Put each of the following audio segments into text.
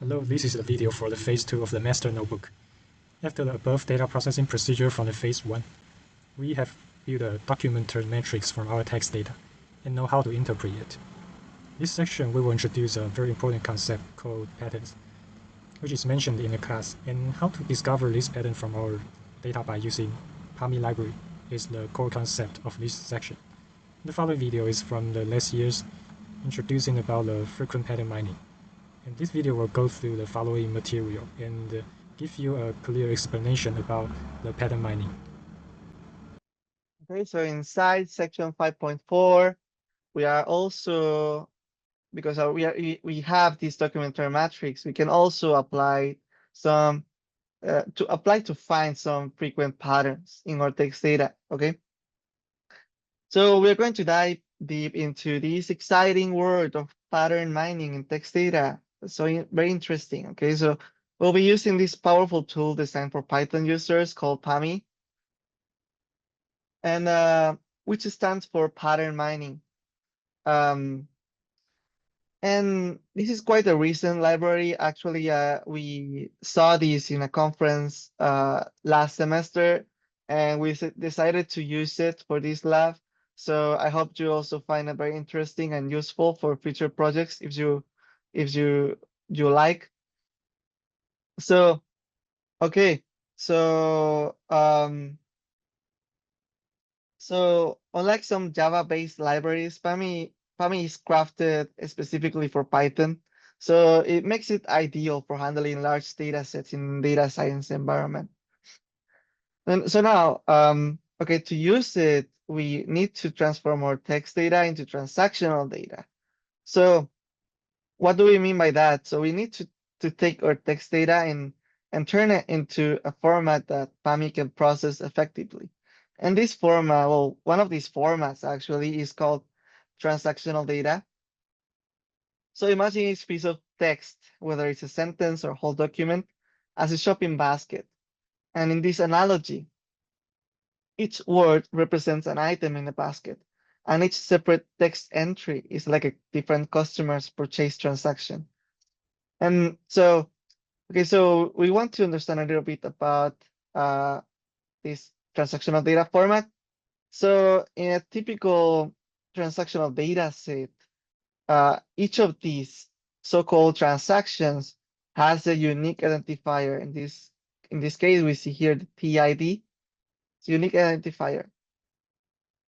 Hello, this is the video for the phase 2 of the master notebook. After the above data processing procedure from the phase 1, we have built a documented matrix from our text data and know how to interpret it. This section we will introduce a very important concept called patterns, which is mentioned in the class, and how to discover this pattern from our data by using PAMI library is the core concept of this section. The following video is from the last year's introducing about the frequent pattern mining. And this video will go through the following material and give you a clear explanation about the pattern mining. Okay, so inside section 5.4, we are also, because we have this documentary matrix, we can also apply some to find some frequent patterns in our text data. Okay, so we're going to dive deep into this exciting world of pattern mining in text data. So very interesting. Okay, so we'll be using this powerful tool designed for Python users called PAMI, and which stands for pattern mining. And this is quite a recent library. Actually, we saw this in a conference last semester, and we decided to use it for this lab. So I hope you also find it very interesting and useful for future projects if you like. So okay, so unlike some Java-based libraries, PAMI is crafted specifically for Python. So it makes it ideal for handling large data sets in data science environment. And so now, okay, to use it, we need to transform our text data into transactional data. So what do we mean by that? So we need to take our text data and turn it into a format that PAMI can process effectively. And this format, well, one of these formats actually is called transactional data. So imagine each piece of text, whether it's a sentence or whole document, as a shopping basket. And in this analogy, each word represents an item in the basket, and each separate text entry is like a different customer's purchase transaction. And so, okay, so we want to understand a little bit about uh, this transactional data format. So in a typical transactional data set, each of these so-called transactions has a unique identifier. In this case, we see here the TID, it's a unique identifier,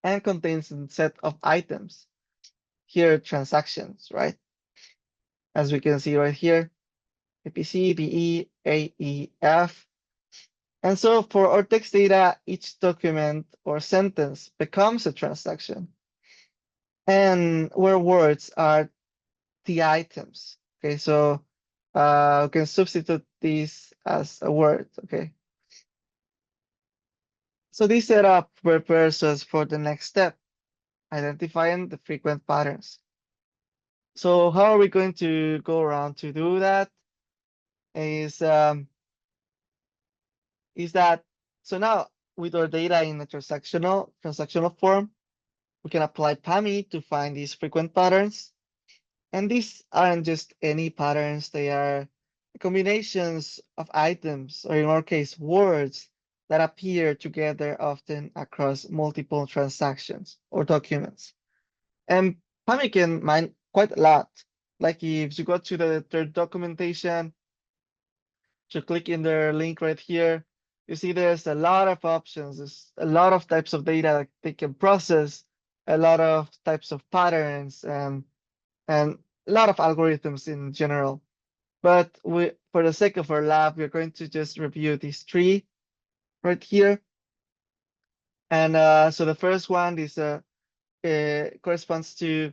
and contains a set of items. Here, transactions, right? As we can see right here, APC, BE, AEF. And so for our text data, each document or sentence becomes a transaction. And where words are the items. Okay, so we can substitute this as a word. Okay. So this setup prepares us for the next step, identifying the frequent patterns. So how are we going to go around to do that? Is that so now with our data in a transactional form, we can apply PAMI to find these frequent patterns. And these aren't just any patterns, they are combinations of items, or in our case, words that appear together often across multiple transactions or documents. And PAMI can mine quite a lot. Like if you go to the third documentation, you click in the link right here, you see there's a lot of options. There's a lot of types of data that they can process, a lot of types of patterns, and a lot of algorithms in general. But for the sake of our lab, we're going to just review these three right here. And so the first one is corresponds to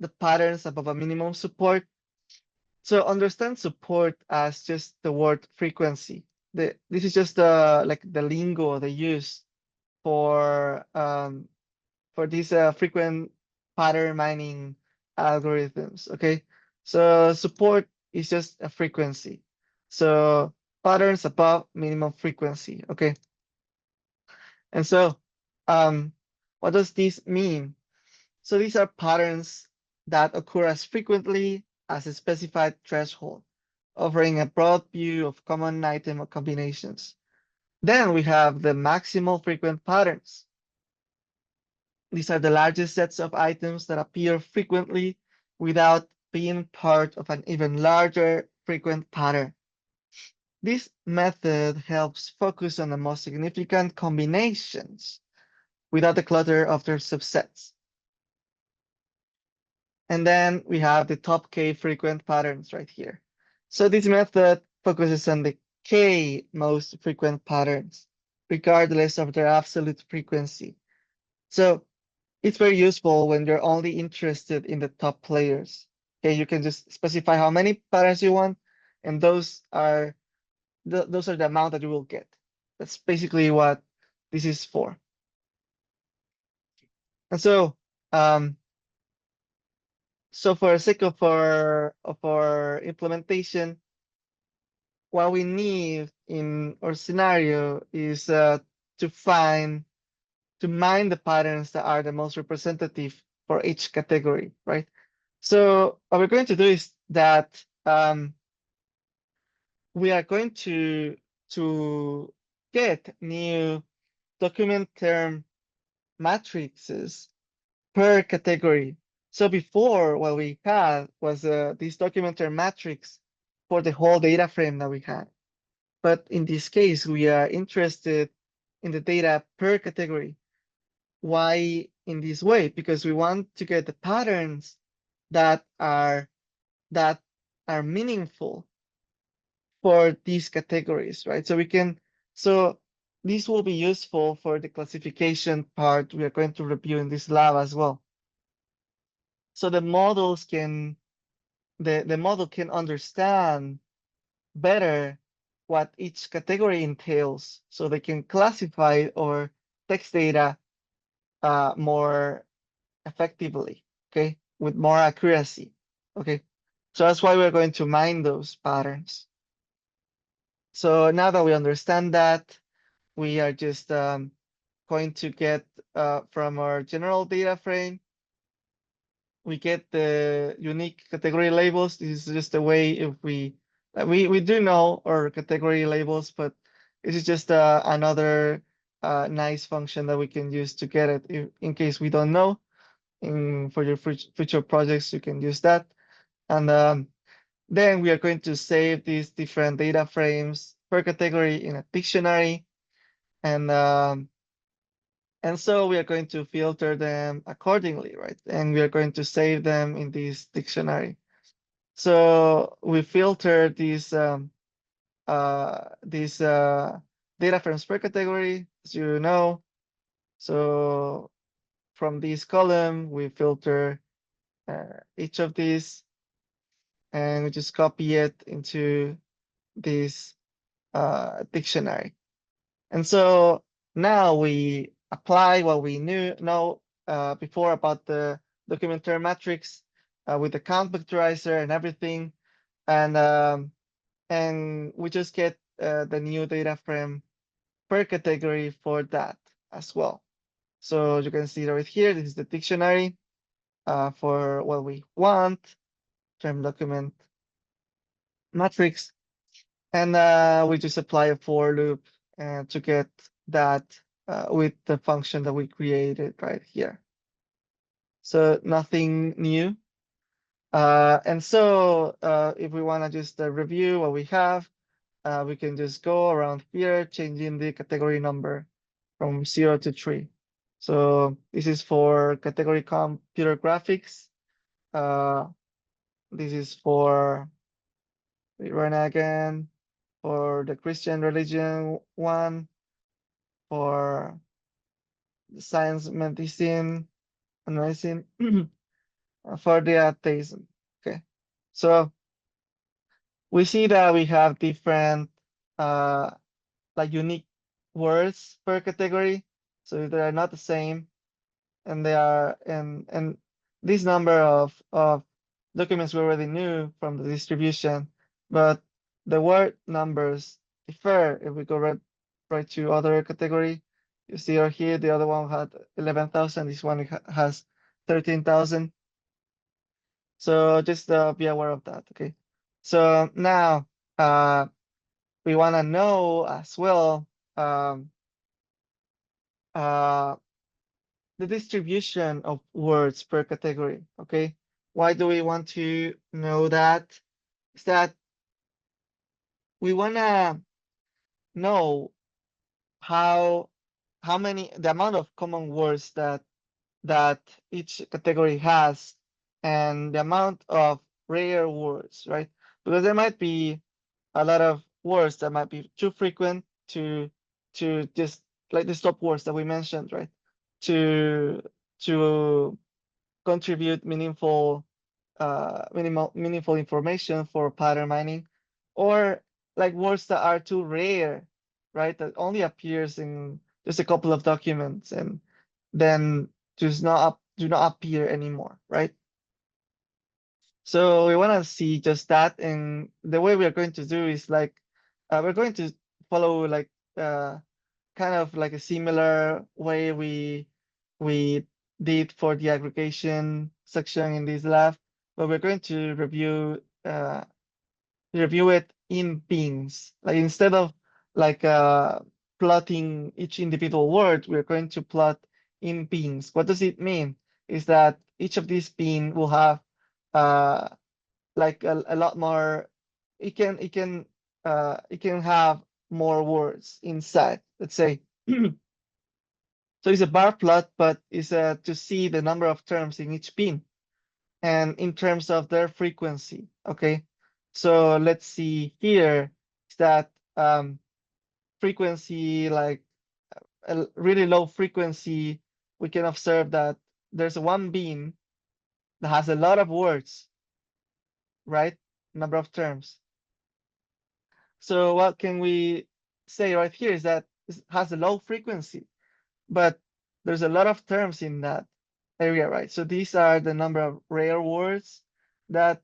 the patterns above a minimum support. So understand support as just the word frequency. This is just like the lingo they use for these frequent pattern mining algorithms. Okay, so support is just a frequency. So patterns above minimum frequency. Okay, and so what does this mean? So these are patterns that occur as frequently as a specified threshold. offering a broad view of common item combinations. Then we have the maximal frequent patterns. These are the largest sets of items that appear frequently without being part of an even larger frequent pattern. This method helps focus on the most significant combinations without the clutter of their subsets. And then we have the top K frequent patterns right here. So this method focuses on the K most frequent patterns, regardless of their absolute frequency. So it's very useful when you're only interested in the top players. Okay, you can just specify how many patterns you want, and those are the amount that you will get. That's basically what this is for. And so, so for the sake of our implementation, what we need in our scenario is to mine the patterns that are the most representative for each category, right? So what we're going to do is that we are going to get new document term matrices per category. So before, what we had was this document term matrix for the whole data frame that we had. But in this case, we are interested in the data per category. Why in this way? Because we want to get the patterns that are meaningful for these categories, right? So this will be useful for the classification part we are going to review in this lab as well. So the model can understand better what each category entails, so they can classify our text data more effectively, okay, with more accuracy, okay. So that's why we're going to mine those patterns. So now that we understand that, we are just going to get from our general data frame, we get the unique category labels. This is just a way if we do know our category labels, but this is just another nice function that we can use to get it in case we don't know. For your future projects, you can use that. And then we are going to save these different data frames per category in a dictionary. And so we are going to filter them accordingly, right? And we are going to save them in this dictionary. So we filter these data frames per category, as you know. So from this column, we filter each of these, and we just copy it into this dictionary. And so now we apply what we know before about the document term matrix with the count vectorizer and everything, and we just get the new data frame per category for that as well. So you can see right here, this is the dictionary for what we want, term document matrix, and we just apply a for loop to get that with the function that we created right here. So nothing new. And so if we want to just review what we have, we can just go around here, changing the category number from 0 to 3. So this is for category computer graphics. This is for, we run again, for the Christian religion one, for science, medicine, and medicine, for the atheism. Okay, so we see that we have different like unique words per category, so they are not the same, and they are and this number of documents we already knew from the distribution, but the word numbers differ if we go right to other category. You see over here, the other one had 11,000. This one has 13,000. So just be aware of that, okay? So now we want to know as well um, uh, the distribution of words per category. Okay, why do we want to know that? Is that we want to know how many the amount of common words that each category has and the amount of rare words, right? Because there might be a lot of words that might be too frequent to just like the stop words that we mentioned, right? To to contribute meaningful information for pattern mining, or like words that are too rare, right? That only appears in just a couple of documents and then do not appear anymore, right? So we want to see just that, and the way we are going to do is like we're going to follow like uh, kind of like a similar way we did for the aggregation section in this lab, but we're going to review it in beans. Like instead of like plotting each individual word, we're going to plot in beans. What does it mean? Is that each of these bean will have uh like a lot more. It can have more words inside. Let's say. So it's a bar plot, but it's to see the number of terms in each bean and in terms of their frequency. Okay, so let's see here is that frequency, like a really low frequency, we can observe that there's one bean that has a lot of words, right? Number of terms. So what can we say right here is that it has a low frequency, but there's a lot of terms in that area, right? So these are the number of rare words that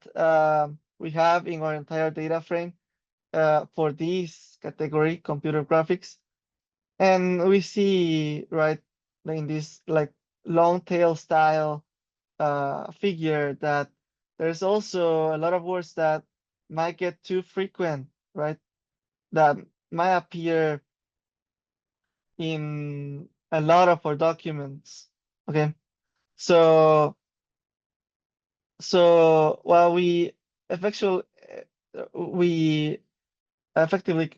we have in our entire data frame for this category, computer graphics. And we see, right, in this like long tail style figure that there's also a lot of words that might get too frequent, right? That might appear in a lot of our documents. Okay, so while we effectively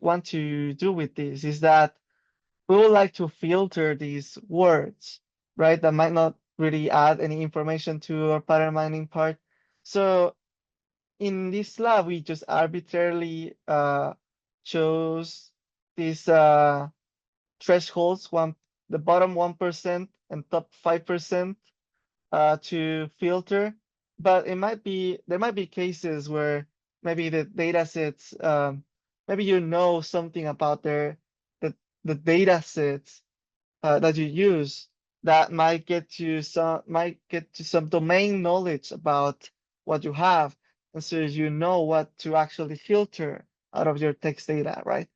want to do with this is that we would like to filter these words, right? That might not really add any information to our pattern mining part. So in this lab, we just arbitrarily chose these thresholds, the bottom 1% and top 5% to filter. But there might be cases where maybe the data sets, maybe you know something about the data sets that you use that might get to some domain knowledge about what you have, and so you know what to actually filter out of your text data, right?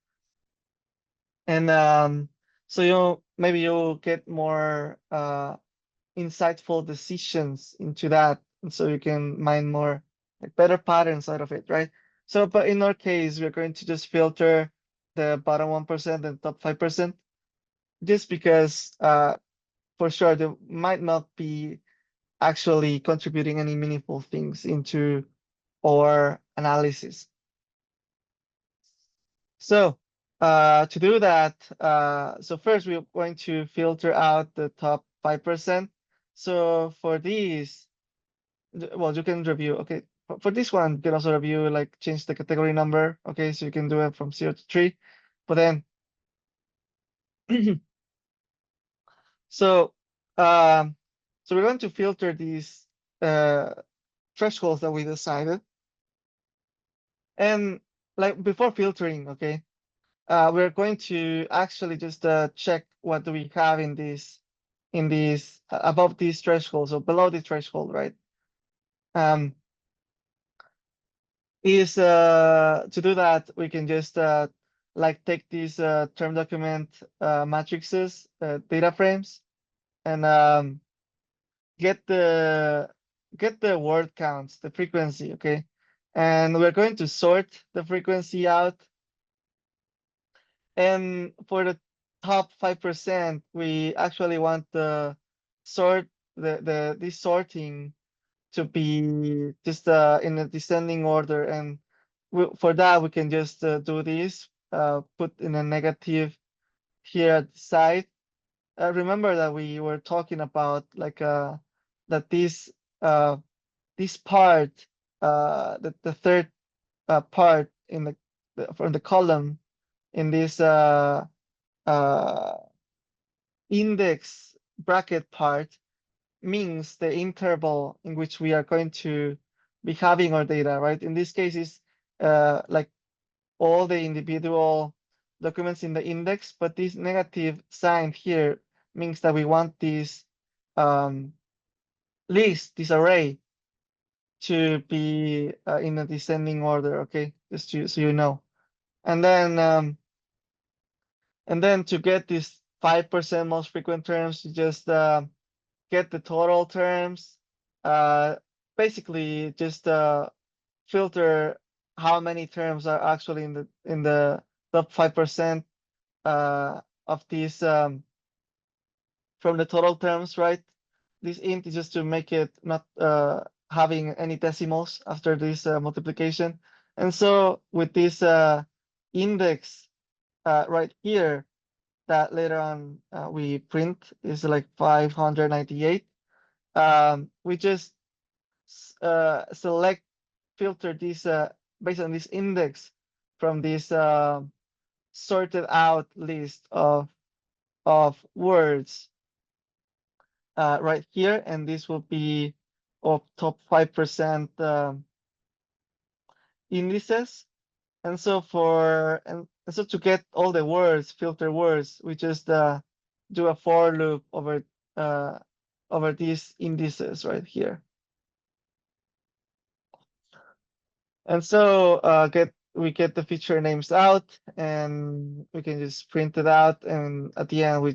And so maybe you'll get more insightful decisions into that, and so you can mine more like better patterns out of it, right? So, but in our case, we're going to just filter the bottom 1% and top 5%, just because for sure they might not be actually contributing any meaningful things into our analysis. So to do that, so first we're going to filter out the top 5%. So for these, well, you can review, okay. For this one, you can also review, like change the category number, okay, so you can do it from 0 to 3. But then, so so we're going to filter these thresholds that we decided. And like before filtering, okay, we're going to actually just check what do we have in this above these thresholds or below the threshold, right? Is to do that we can just like take these term document matrices, data frames, and get the word counts, the frequency, okay? And we're going to sort the frequency out. And for the top 5%, we actually want the sort this sorting to be just in a descending order. And for that, we can just do this, put in a negative here at the side. Remember that we were talking about like that this part, the third part in from the column in this index bracket part means the interval in which we are going to be having our data, right? In this case, is like all the individual documents in the index, but this negative sign here means that we want this list, this array, to be in a descending order, okay? Just so you know. And then to get this 5% most frequent terms, you just get the total terms. Basically, just filter how many terms are actually in the top 5% of these from the total terms, right? This int is just to make it not having any decimals after this multiplication. And so with this index right here, that later on we print is like 598. We just select, filter this based on this index from this sorted out list of words right here, and this will be of top 5% indices. And so to get all the words, filter words, we just do a for loop over these indices right here. And so we get the feature names out, and we can just print it out, and at the end we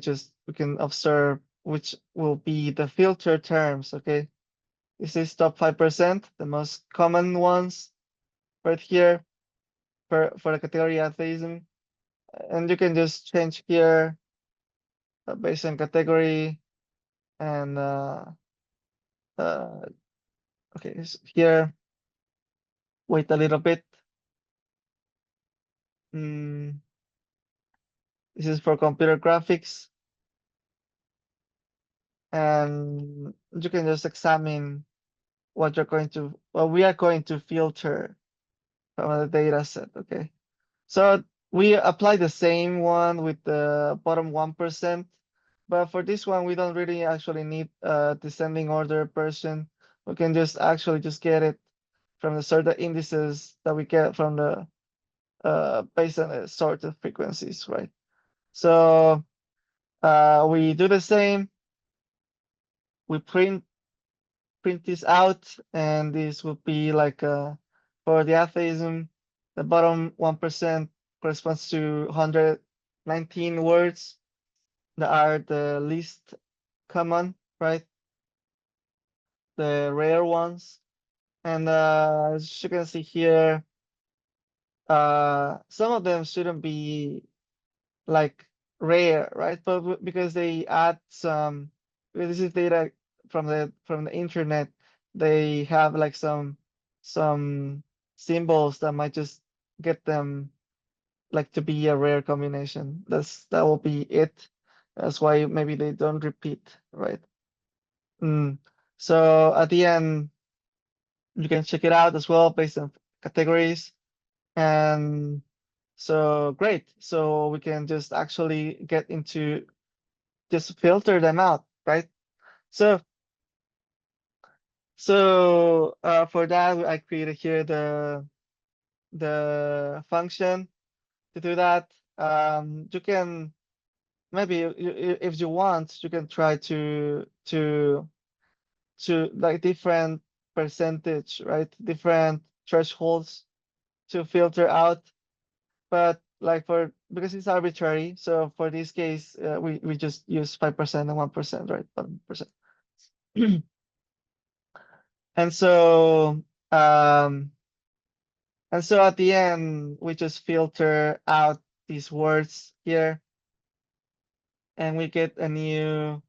can observe which will be the filter terms. Okay, this is top 5%, the most common ones right here for the category atheism. And you can just change here based on category, and okay, here wait a little bit. This is for computer graphics, and you can just examine what we are going to filter from the data set. Okay, so we apply the same one with the bottom 1%, but for this one we don't really actually need a descending order person. We can just get it from the sorted indices that we get from the based on the sorted frequencies, right? So we do the same. We print this out, and this will be like for the atheism, the bottom 1% corresponds to 119 words that are the least common, right? The rare ones. And as you can see here, some of them shouldn't be like rare, right? But because they add some, this is data from the internet, they have like some symbols that might just get them like to be a rare combination. That will be it. That's why maybe they don't repeat, right? So at the end, you can check it out as well based on categories. And so great. So we can just actually get into just filter them out, right? So for that, I created here the function to do that. You can maybe if you want, you can try to like different percentage, right? Different thresholds to filter out. But like because it's arbitrary, so for this case, we just use 5% and 1%, right? 1%. And so And so at the end, we just filter out these words here, and we get a new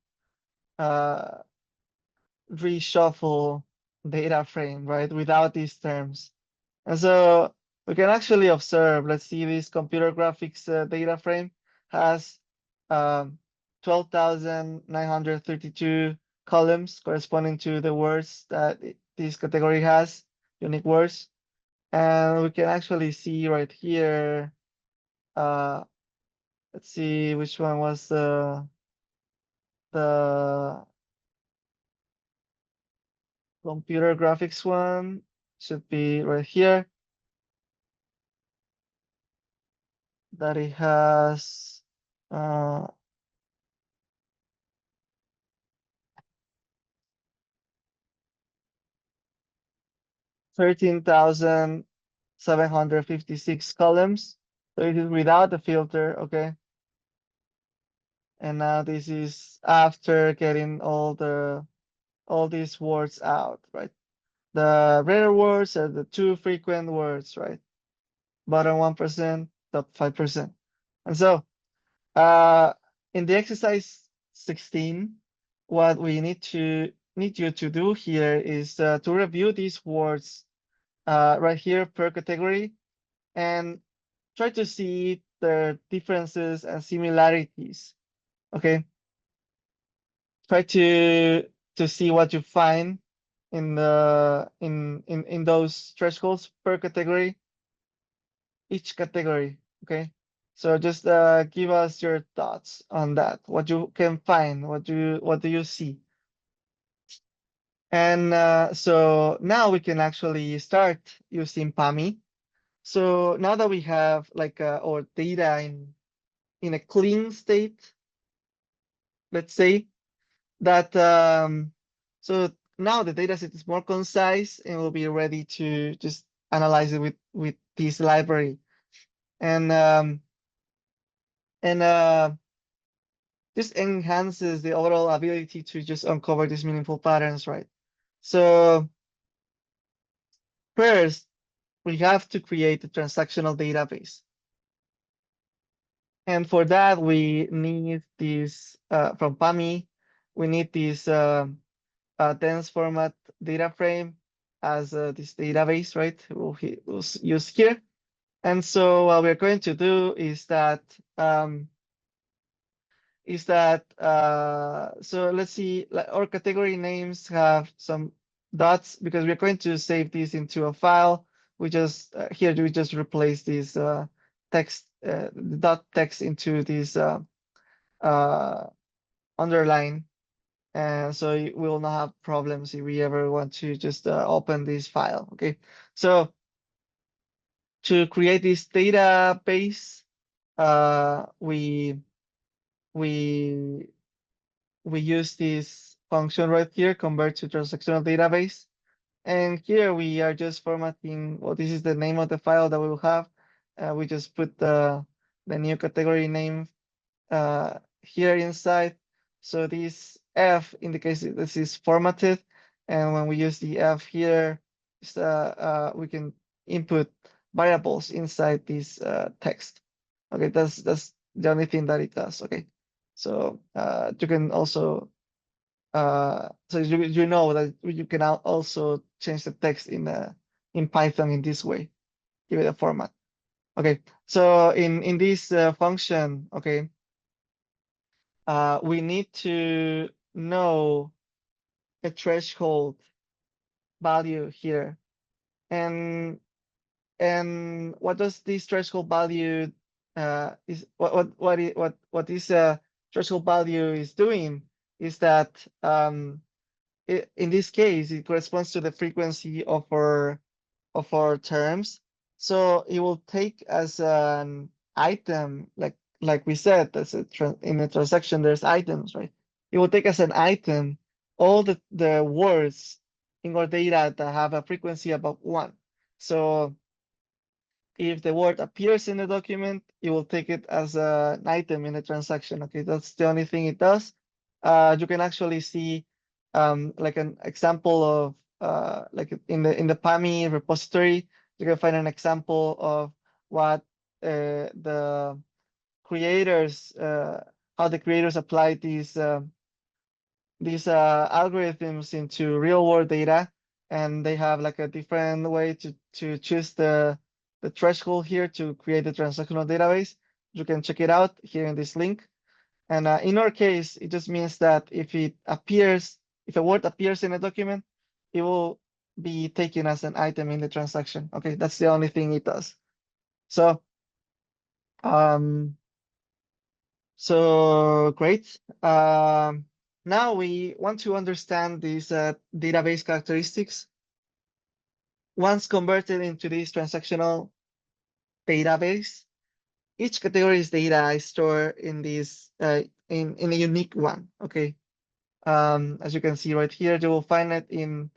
reshuffle data frame, right? Without these terms. And so we can actually observe, let's see, this computer graphics data frame has 12,932 columns corresponding to the words that this category has, unique words. And we can actually see right here, let's see which one was the computer graphics one, should be right here, that it has 13,756 columns. So it is without the filter, okay? And now this is after getting all these words out, right? The rare words are the two frequent words, right? Bottom 1%, top 5%. And so in the exercise 16, what we need you to do here is to review these words right here per category and try to see their differences and similarities. Okay. Try to see what you find in those thresholds per category, each category. Okay. So just give us your thoughts on that. What you can find, what do you see? And so now we can actually start using PAMI. So now that we have like our data in a clean state, let's say that so now the data set is more concise and we'll be ready to just analyze it with this library. And this enhances the overall ability to just uncover these meaningful patterns, right? So first, we have to create a transactional database. And for that, we need this from PAMI, we need this dense format data frame as this database, right? We'll use here. And so what we're going to do is that so let's see, like our category names have some dots because we're going to save this into a file. We just here we just replace this text the dot text into this underline, and so we will not have problems if we ever want to just open this file. Okay, so to create this database, we use this function right here, convert to transactional database. And here we are just formatting, well, this is the name of the file that we will have. We just put the new category name here inside. So this F indicates this is formatted. And when we use the F here, we can input variables inside this text. Okay, that's the only thing that it does. Okay, so you can also so you know that you can also change the text in Python in this way, give it a format. Okay, so in this function, okay, we need to know a threshold value here, and what does this threshold value is what this threshold value is doing is that in this case it corresponds to the frequency of our terms. So it will take as an item, like we said, that's in a transaction there's items, right? It will take as an item all the words in our data that have a frequency above 1. So if the word appears in the document, it will take it as an item in the transaction. Okay, that's the only thing it does. You can actually see like an example of like in the PAMI repository, you can find an example of what the creators, how the creators apply these algorithms into real world data, and they have like a different way to choose the threshold here to create the transactional database. You can check it out here in this link. And in our case, it just means that if a word appears in a document, it will be taken as an item in the transaction. Okay, that's the only thing it does. So, great. Now we want to understand these database characteristics. Once converted into this transactional database, each category's data is stored in this in a unique one. Okay. As you can see right here, you will find it in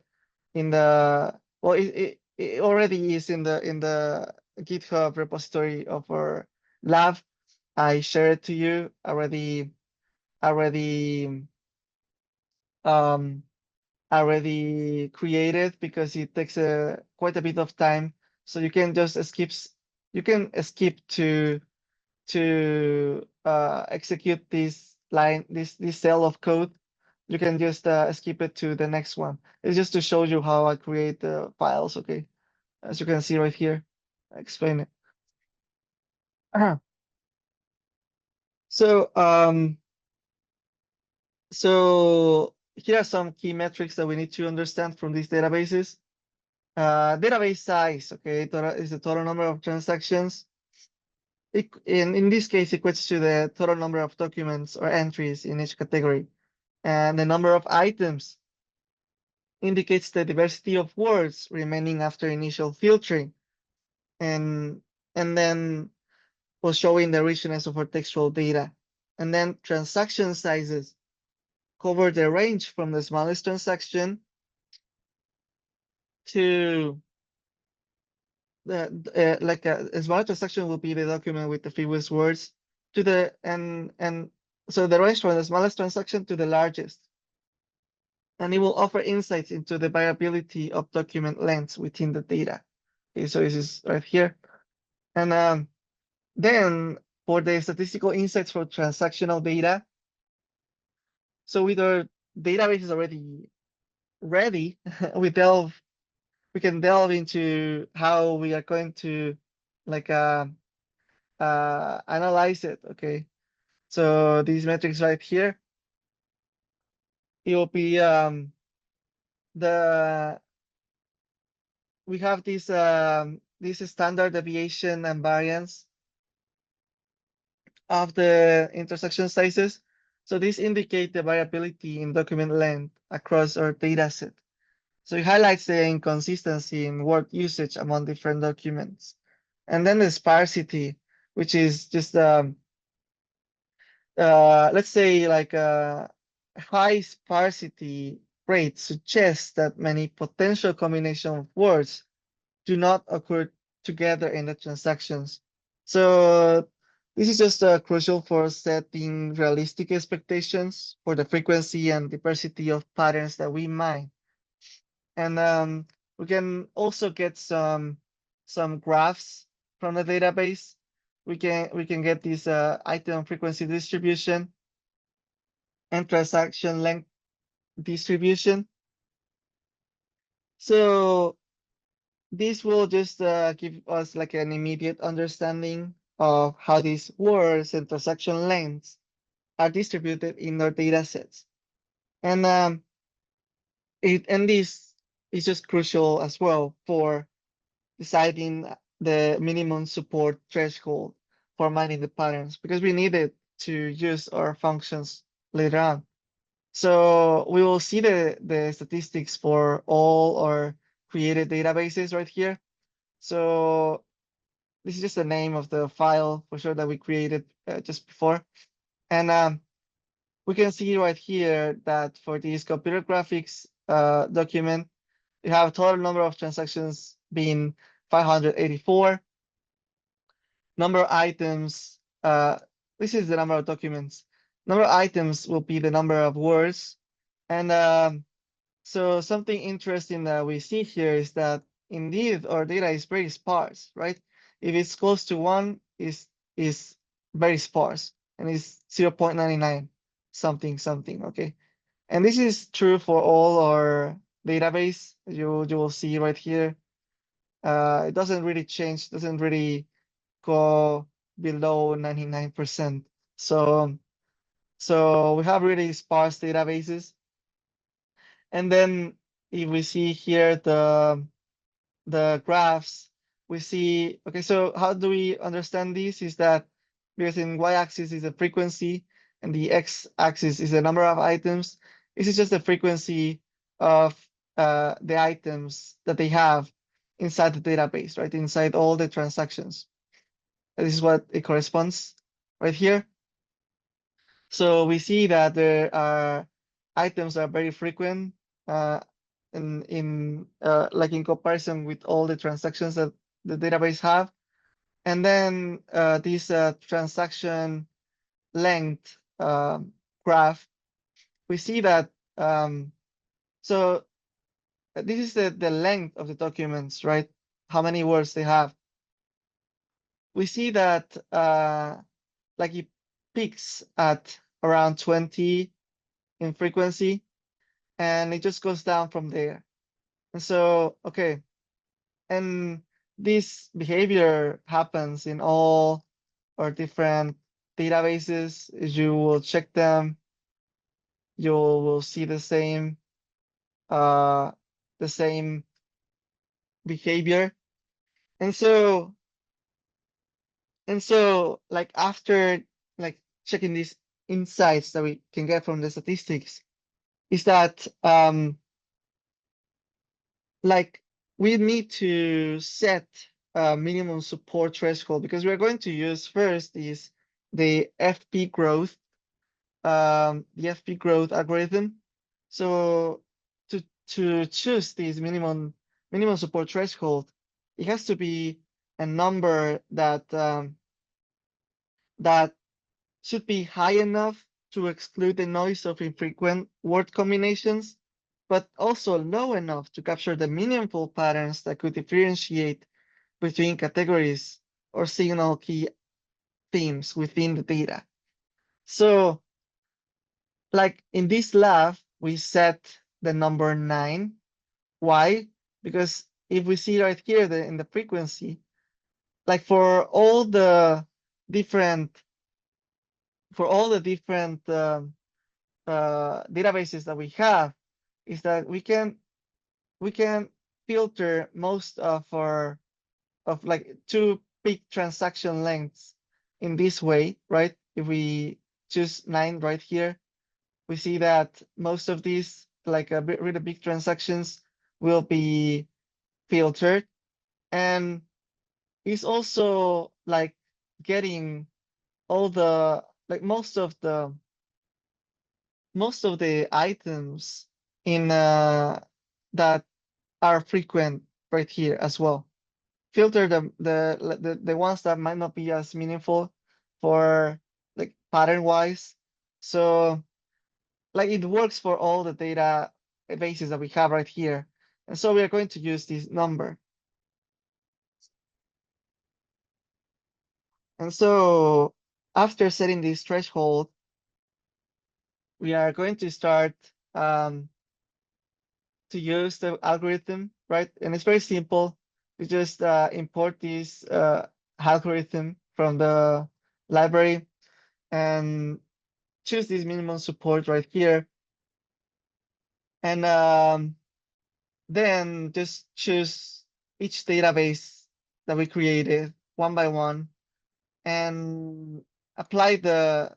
the well, it already is in the GitHub repository of our lab. I shared it to you already created because it takes quite a bit of time. So you can just skip to execute this line, this cell of code. You can just skip it to the next one. It's just to show you how I create the files. Okay, as you can see right here, I explain it. So here are some key metrics that we need to understand from these databases. Database size, okay, is the total number of transactions. In this case, equates to the total number of documents or entries in each category. And the number of items indicates the diversity of words remaining after initial filtering. And then was showing the richness of our textual data. And then transaction sizes cover the range from the smallest transaction to like a small transaction will be the document with the fewest words to the and so the range from the smallest transaction to the largest. And it will offer insights into the variability of document lengths within the data. Okay, so this is right here. And then for the statistical insights for transactional data, so with our database is already ready, we can delve into how we are going to like analyze it. Okay, so these metrics right here, it will be we have this standard deviation and variance of the intersection sizes. So these indicate the variability in document length across our data set. So it highlights the inconsistency in word usage among different documents. And then the sparsity, which is just let's say like a high sparsity rate suggests that many potential combination of words do not occur together in the transactions. So this is just crucial for setting realistic expectations for the frequency and diversity of patterns that we mine. And we can also get some graphs from the database. We can get this item frequency distribution and transaction length distribution. So this will just give us like an immediate understanding of how these words and transaction lengths are distributed in our data sets. And this is just crucial as well for deciding the minimum support threshold for mining the patterns because we need it to use our functions later on. So we will see the statistics for all our created databases right here. So this is just the name of the file for sure that we created just before. And we can see right here that for this computer graphics document, we have a total number of transactions being 584. Number of items, this is the number of documents. Number of items will be the number of words. And so something interesting that we see here is that indeed our data is very sparse, right? If it's close to 1, is very sparse, and it's 0.99 something something, okay? And this is true for all our database. You will see right here. It doesn't really change, doesn't really go below 99%. So we have really sparse databases. And then if we see here the graphs, we see, okay, so how do we understand this? Is that because in y-axis is the frequency and the x-axis is the number of items. This is just the frequency of the items that they have inside the database, right? Inside all the transactions. This is what it corresponds right here. So we see that there are items that are very frequent in like in comparison with all the transactions that the database have. And then this transaction length graph, we see that so this is the length of the documents, right? How many words they have. We see that like it peaks at around 20 in frequency, and it just goes down from there. And so, okay, and this behavior happens in all our different databases. You will check them, you will see uh, the same behavior. And so like after like checking these insights that we can get from the statistics, is that like we need to set a minimum support threshold, because we're going to use first is the FP growth, algorithm. So to choose this minimum support threshold, it has to be a number that should be high enough to exclude the noise of infrequent word combinations, but also low enough to capture the meaningful patterns that could differentiate between categories or signal key themes within the data. So, like in this lab, we set the number 9. Why? Because if we see right here in the frequency, like for all the different databases that we have, is that we can filter most of our like 2 peak transaction lengths in this way, right? If we choose 9 right here, we see that most of these like really big transactions will be filtered, and it's also like getting all the like most of the items in that are frequent right here as well. Filter the ones that might not be as meaningful for like pattern wise. So like it works for all the data bases that we have right here. And so we are going to use this number. And so after setting this threshold, we are going to start to use the algorithm, right? And it's very simple. We just import this algorithm from the library and choose this minimum support right here. And then just choose each database that we created one by one and apply the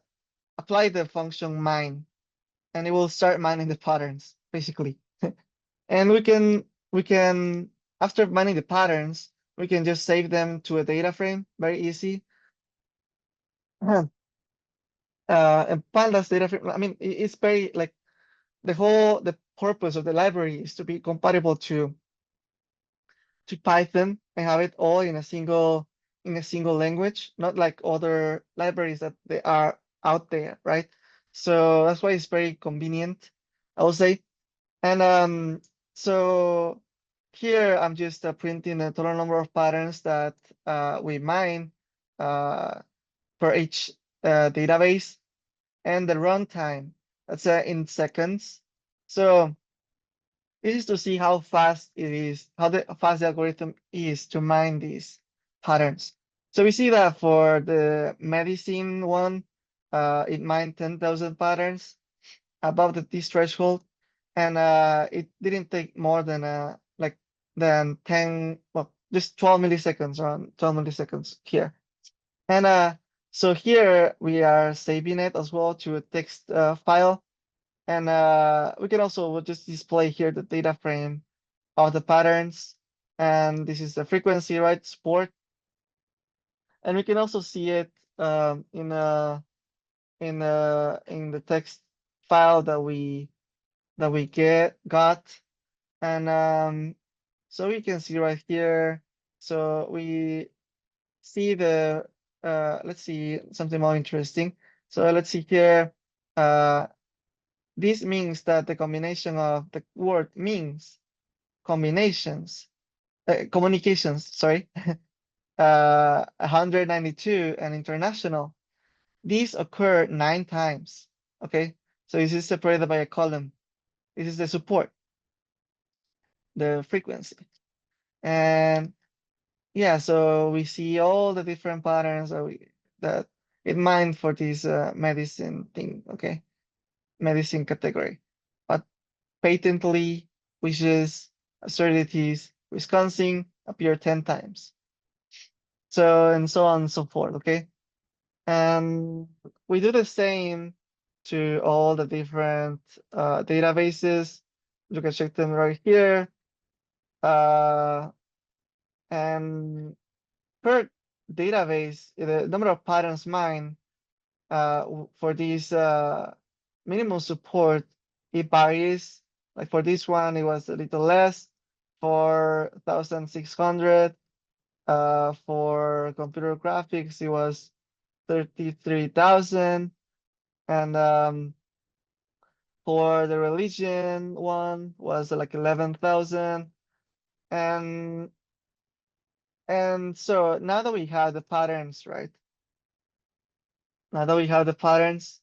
function mine, and it will start mining the patterns basically. And we can after mining the patterns, we can just save them to a data frame, very easy. And pandas data frame, I mean, it's very like the purpose of the library is to be compatible to Python and have it all in a single language, not like other libraries that they are out there, right? So that's why it's very convenient, I would say. And so here I'm just printing the total number of patterns that we mine for each database, and the runtime. That's in seconds. So this is to see how fast it is, how fast the algorithm is to mine these patterns. So we see that for the medicine one, it mined 10,000 patterns above this threshold, and it didn't take more than like than 10, well, just 12 milliseconds, around 12 milliseconds here. And so here we are saving it as well to a text file, and we can also just display here the data frame of the patterns, and this is the frequency, right? Sport, and we can also see it in the text file that we got, and so we can see right here. So we see the let's see something more interesting. So let's see here. This means that the combination of the word means communications, sorry, 192 and international. These occur 9 times. Okay, so this is separated by a column. This is the support, the frequency, and yeah, so we see all the different patterns that it mined for this medicine thing. Okay, medicine category, but patently, wishes, absurdities, Wisconsin appear 10 times. So, and so on and so forth, okay? And we do the same to all the different databases. You can check them right here. And per database, the number of patterns mined for this minimum support, it varies. Like for this one, it was a little less, 4,600. For computer graphics, it was 33,000. And for the religion one was like 11,000. And so now that we have the patterns, right? Now that we have the patterns,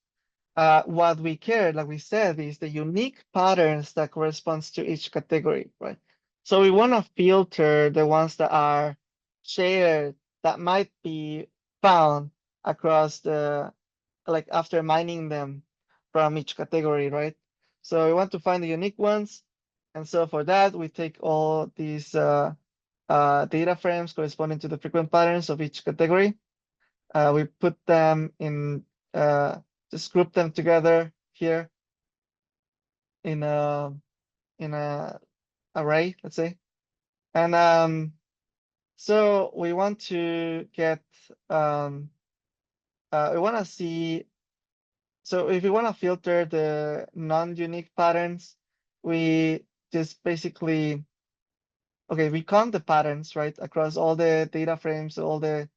what we care, like we said, is the unique patterns that corresponds to each category, right? So we want to filter the ones that are shared, that might be found across like after mining them from each category, right? So we want to find the unique ones. And so for that, we take all these data frames corresponding to the frequent patterns of each category. We put them in, just group them together here in a array, let's say. And so we want to get, we want to see, so if we want to filter the non-unique patterns, we just basically, okay, we count the patterns, right, across all the data frames, all the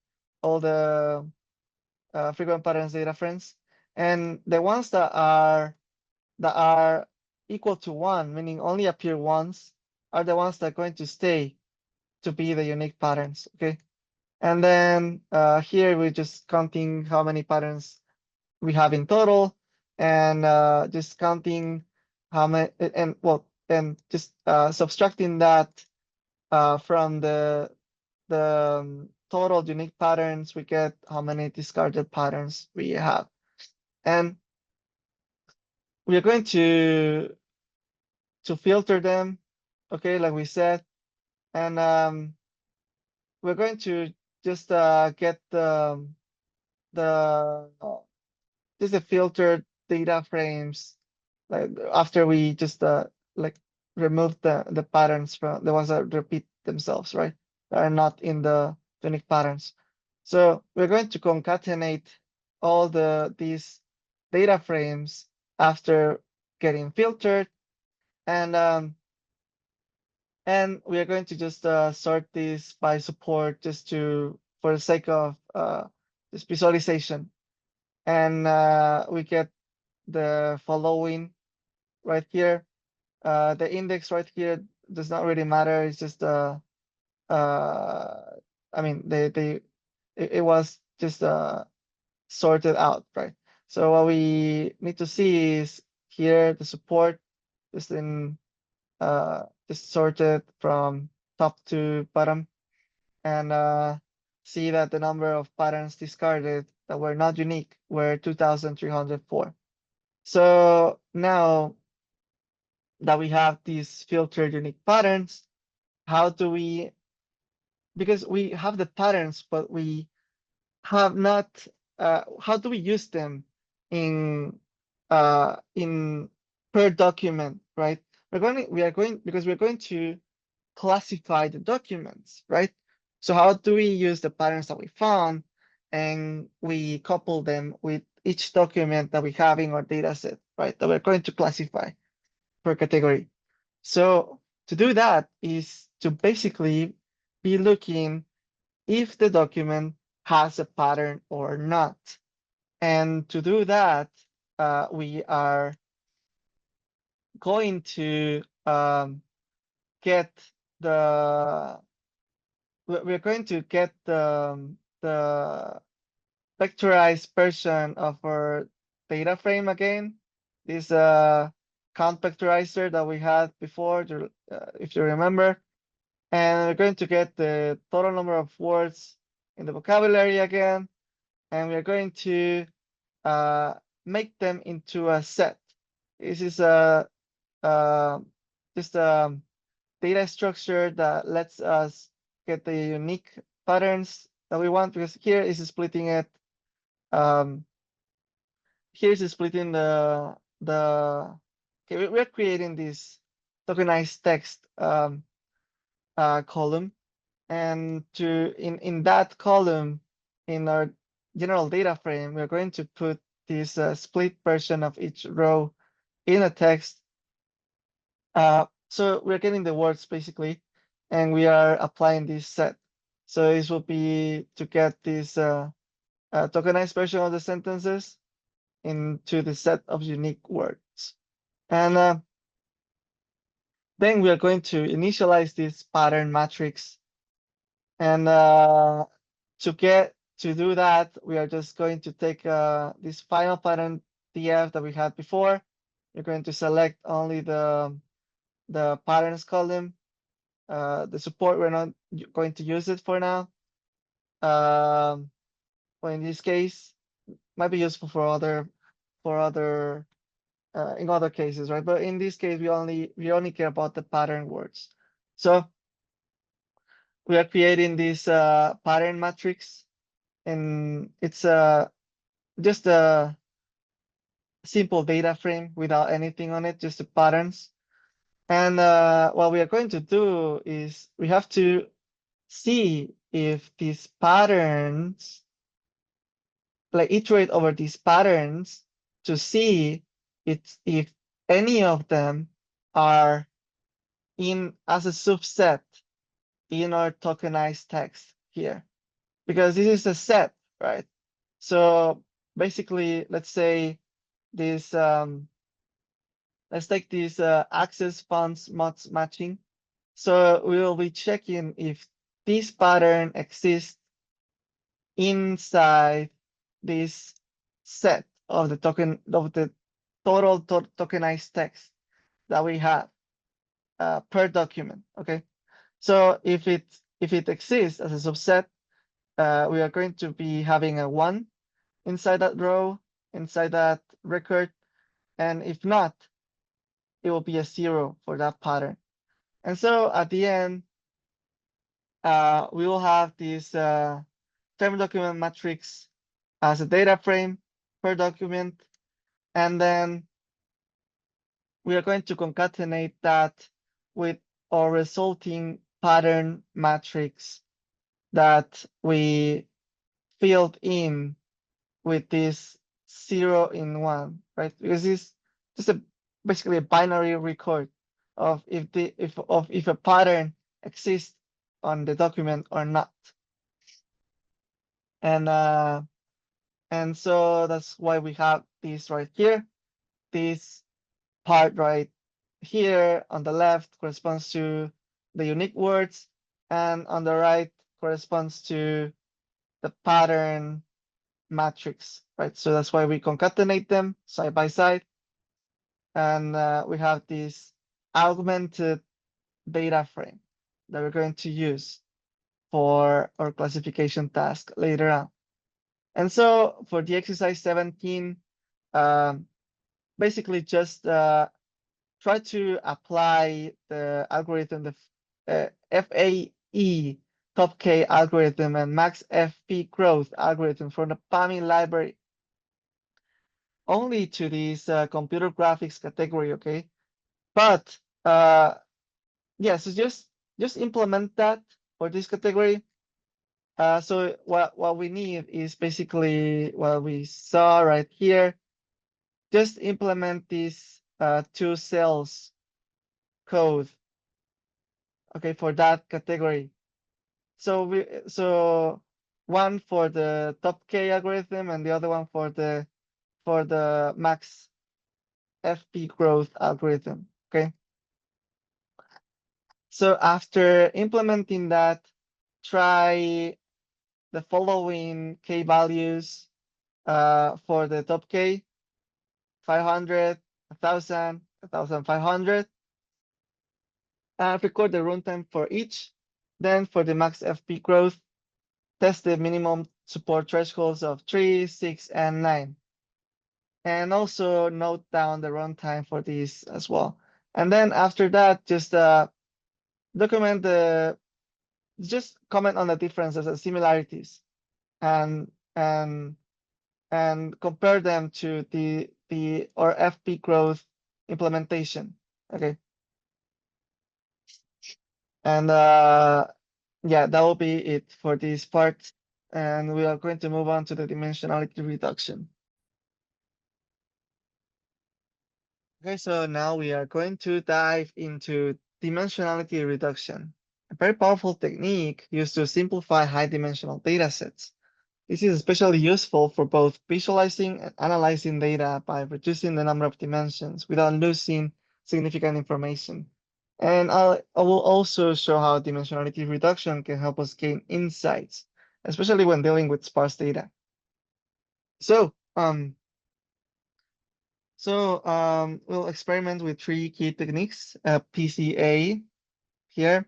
frequent patterns data frames, and the ones that are equal to 1, meaning only appear once, are the ones that are going to stay to be the unique patterns, okay? And then here we're just counting how many patterns we have in total, and just counting how many, and well, and just subtracting that from the total unique patterns, we get how many discarded patterns we have. And we are going to filter them, okay, like we said, and we're going to just get the just the filtered data frames, like after we just like remove the patterns from the ones that repeat themselves, right? That are not in the unique patterns. So we're going to concatenate all these data frames after getting filtered, and we are going to just sort this by support just for the sake of this visualization. And we get the following right here. The index right here does not really matter. It's just I mean it was just sorted out, right? So what we need to see is here the support is in just sorted from top to bottom, and see that the number of patterns discarded that were not unique were 2,304. So now that we have these filtered unique patterns, how do we, because we have the patterns, but we have not, how do we use them in per document, right? Because we're going to classify the documents, right? So how do we use the patterns that we found and we couple them with each document that we have in our data set, right? That we're going to classify per category. So to do that is to basically be looking if the document has a pattern or not. And to do that, we are going to get the we're going to get the vectorized version of our data frame again. This count vectorizer that we had before, if you remember. And we're going to get the total number of words in the vocabulary again. And we're going to make them into a set. This is just a data structure that lets us get the unique patterns that we want, because here is splitting it. Here's splitting okay, we're creating this tokenized text column, and in that column in our general data frame, we're going to put this split version of each row in a text. So we're getting the words basically, and we are applying this set. So this will be to get this tokenized version of the sentences into the set of unique words. And then we are going to initialize this pattern matrix. And to do that, we are just going to take this final pattern DF that we had before. We're going to select only the patterns column. The support, we're not going to use it for now. Well, in this case, might be useful for other in other cases, right? But in this case, we only care about the pattern words. So we are creating this pattern matrix, and it's just a simple data frame without anything on it, just the patterns. And what we are going to do is we have to see if these patterns, like iterate over these patterns to see if any of them are in as a subset in our tokenized text here, because this is a set, right? So basically, let's say this, let's take this access fonts mods matching. So we will be checking if this pattern exists inside this set of the total tokenized text that we have per document. Okay, so if it exists as a subset, we are going to be having a 1 inside that row, inside that record, and if not, it will be a 0 for that pattern. And so at the end, we will have this term document matrix as a data frame per document, and then we are going to concatenate that with our resulting pattern matrix that we filled in with this 0 in 1, right? Because it's just basically a binary record of if a pattern exists on the document or not. And so that's why we have this right here, this part right here on the left corresponds to the unique words, and on the right corresponds to the pattern matrix, right? So that's why we concatenate them side by side. And we have this augmented data frame that we're going to use for our classification task later on. And so for the exercise 17, basically just try to apply the algorithm, the FAE top K algorithm and max FP growth algorithm from the PAMI library only to this computer graphics category, okay? But yeah, so just implement that for this category. So what we need is basically what we saw right here. Just implement this two cells code, okay, for that category. So one for the top K algorithm and the other one for the max FP growth algorithm. Okay. So after implementing that, try the following K values for the top K, 500, 1000, 1500. Record the runtime for each. Then for the max FP growth, test the minimum support thresholds of 3, 6, and 9. And also note down the runtime for these as well. And then after that, just document just comment on the differences and similarities and compare them to the or FP growth implementation. Okay. And yeah, that will be it for this part. And we are going to move on to the dimensionality reduction. Okay, so now we are going to dive into dimensionality reduction, a very powerful technique used to simplify high-dimensional data sets. This is especially useful for both visualizing and analyzing data by reducing the number of dimensions without losing significant information. And I will also show how dimensionality reduction can help us gain insights, especially when dealing with sparse data. So, we'll experiment with three key techniques, PCA here,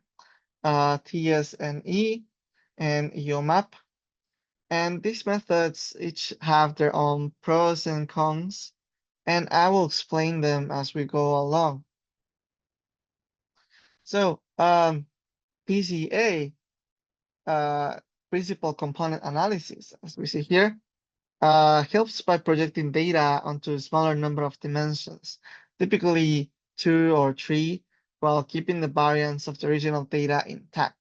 TSNE, and UMAP. And these methods each have their own pros and cons, and I will explain them as we go along. So, PCA, principal component analysis, as we see here, helps by projecting data onto a smaller number of dimensions, typically 2 or 3, while keeping the variance of the original data intact.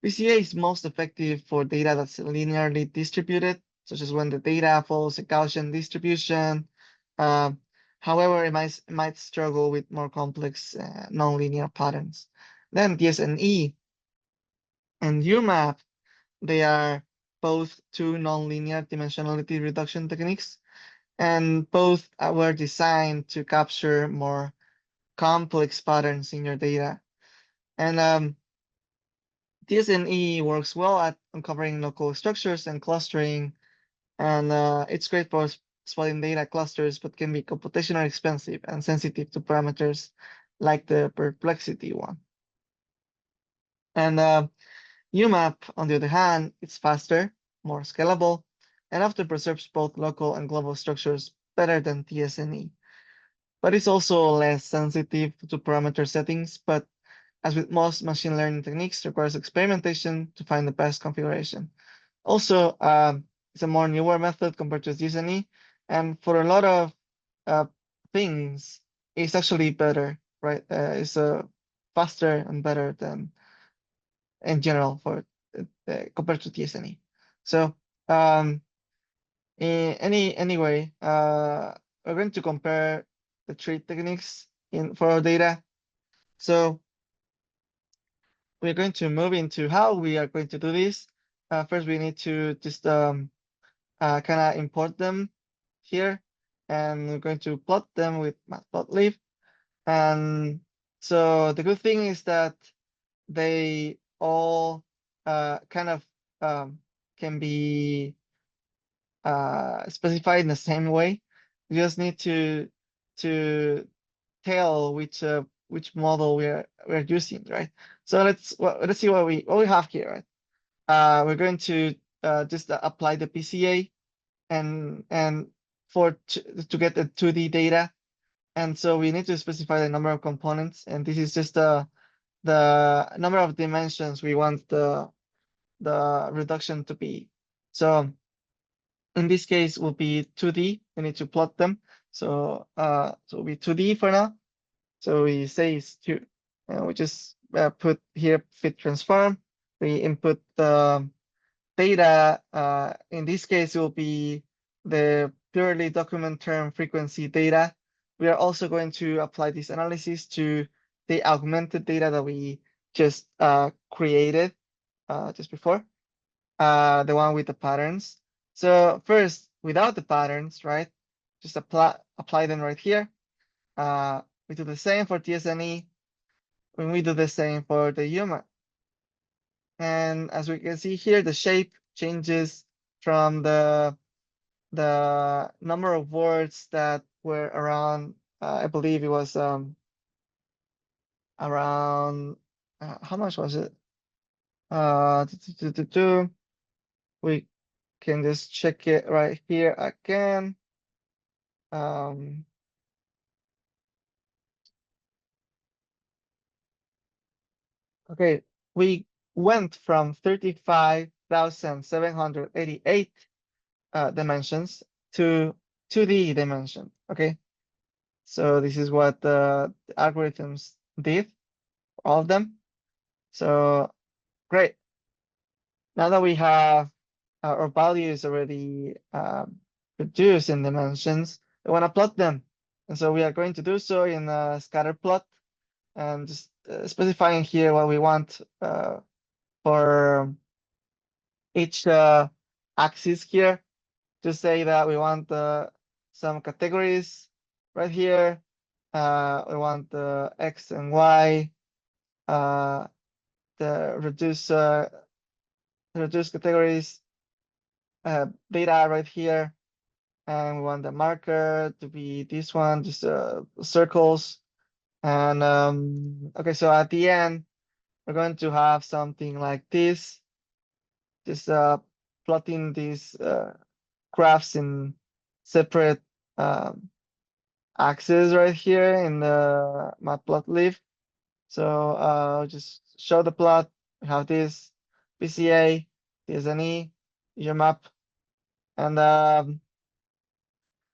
PCA is most effective for data that's linearly distributed, such as when the data follows a Gaussian distribution. However, it might struggle with more complex nonlinear patterns. Then TSNE and UMAP, they are both two nonlinear dimensionality reduction techniques, and both were designed to capture more complex patterns in your data. And TSNE works well at uncovering local structures and clustering, and it's great for spotting data clusters, but can be computationally expensive and sensitive to parameters like the perplexity one. And UMAP, on the other hand, it's faster, more scalable, and often preserves both local and global structures better than TSNE. But it's also less sensitive to parameter settings, but as with most machine learning techniques, requires experimentation to find the best configuration. Also, it's a more newer method compared to TSNE, and for a lot of things, it's actually better, right? It's faster and better than in general for compared to TSNE. So anyway, we're going to compare the three techniques for our data. So we're going to move into how we are going to do this. First, we need to just kind of import them here, and we're going to plot them with matplotlib. And so the good thing is that they all kind of can be specified in the same way. We just need to tell which model we're using, right? So let's see what we have here, right? We're going to just apply the PCA and to get the 2D data. And so we need to specify the number of components, and this is just the number of dimensions we want the reduction to be. So in this case will be 2D. We need to plot them. So it'll be 2D for now. So we say it's 2, and we just put here fit transform. We input the data. In this case, it will be the purely document term frequency data. We are also going to apply this analysis to the augmented data that we just created just before, the one with the patterns. So first, without the patterns, right? Just apply them right here. We do the same for TSNE when we do the same for the UMAP. And as we can see here, the shape changes from the number of words that were around, I believe it was around, how much was it? We can just check it right here again. Okay, we went from 35,788 dimensions to 2D dimension. Okay, so this is what the algorithms did, all of them. So great. Now that we have our values already reduced in dimensions, we want to plot them. And so we are going to do so in a scatter plot and just specifying here what we want for each axis here. To say that we want some categories right here. We want the X and Y, the reduce categories data right here. And we want the marker to be this one, just circles. And okay, so at the end, we're going to have something like this. Just plotting these graphs in separate axes right here in the matplotlib. So just show the plot. We have this PCA, TSNE, UMAP, and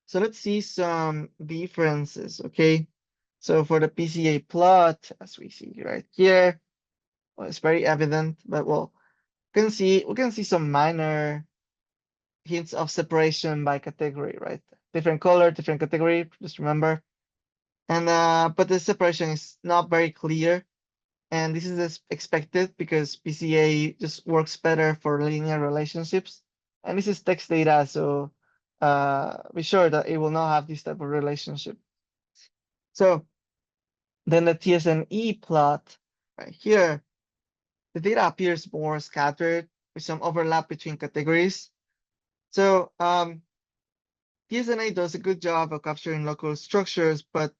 so let's see some differences. Okay, so for the PCA plot, as we see right here, well, it's very evident, but well, we can see some minor hints of separation by category, right? Different color, different category, just remember. And but the separation is not very clear. And this is expected because PCA just works better for linear relationships. And this is text data, so be sure that it will not have this type of relationship. So then the TSNE plot right here, the data appears more scattered with some overlap between categories. So TSNA does a good job of capturing local structures, but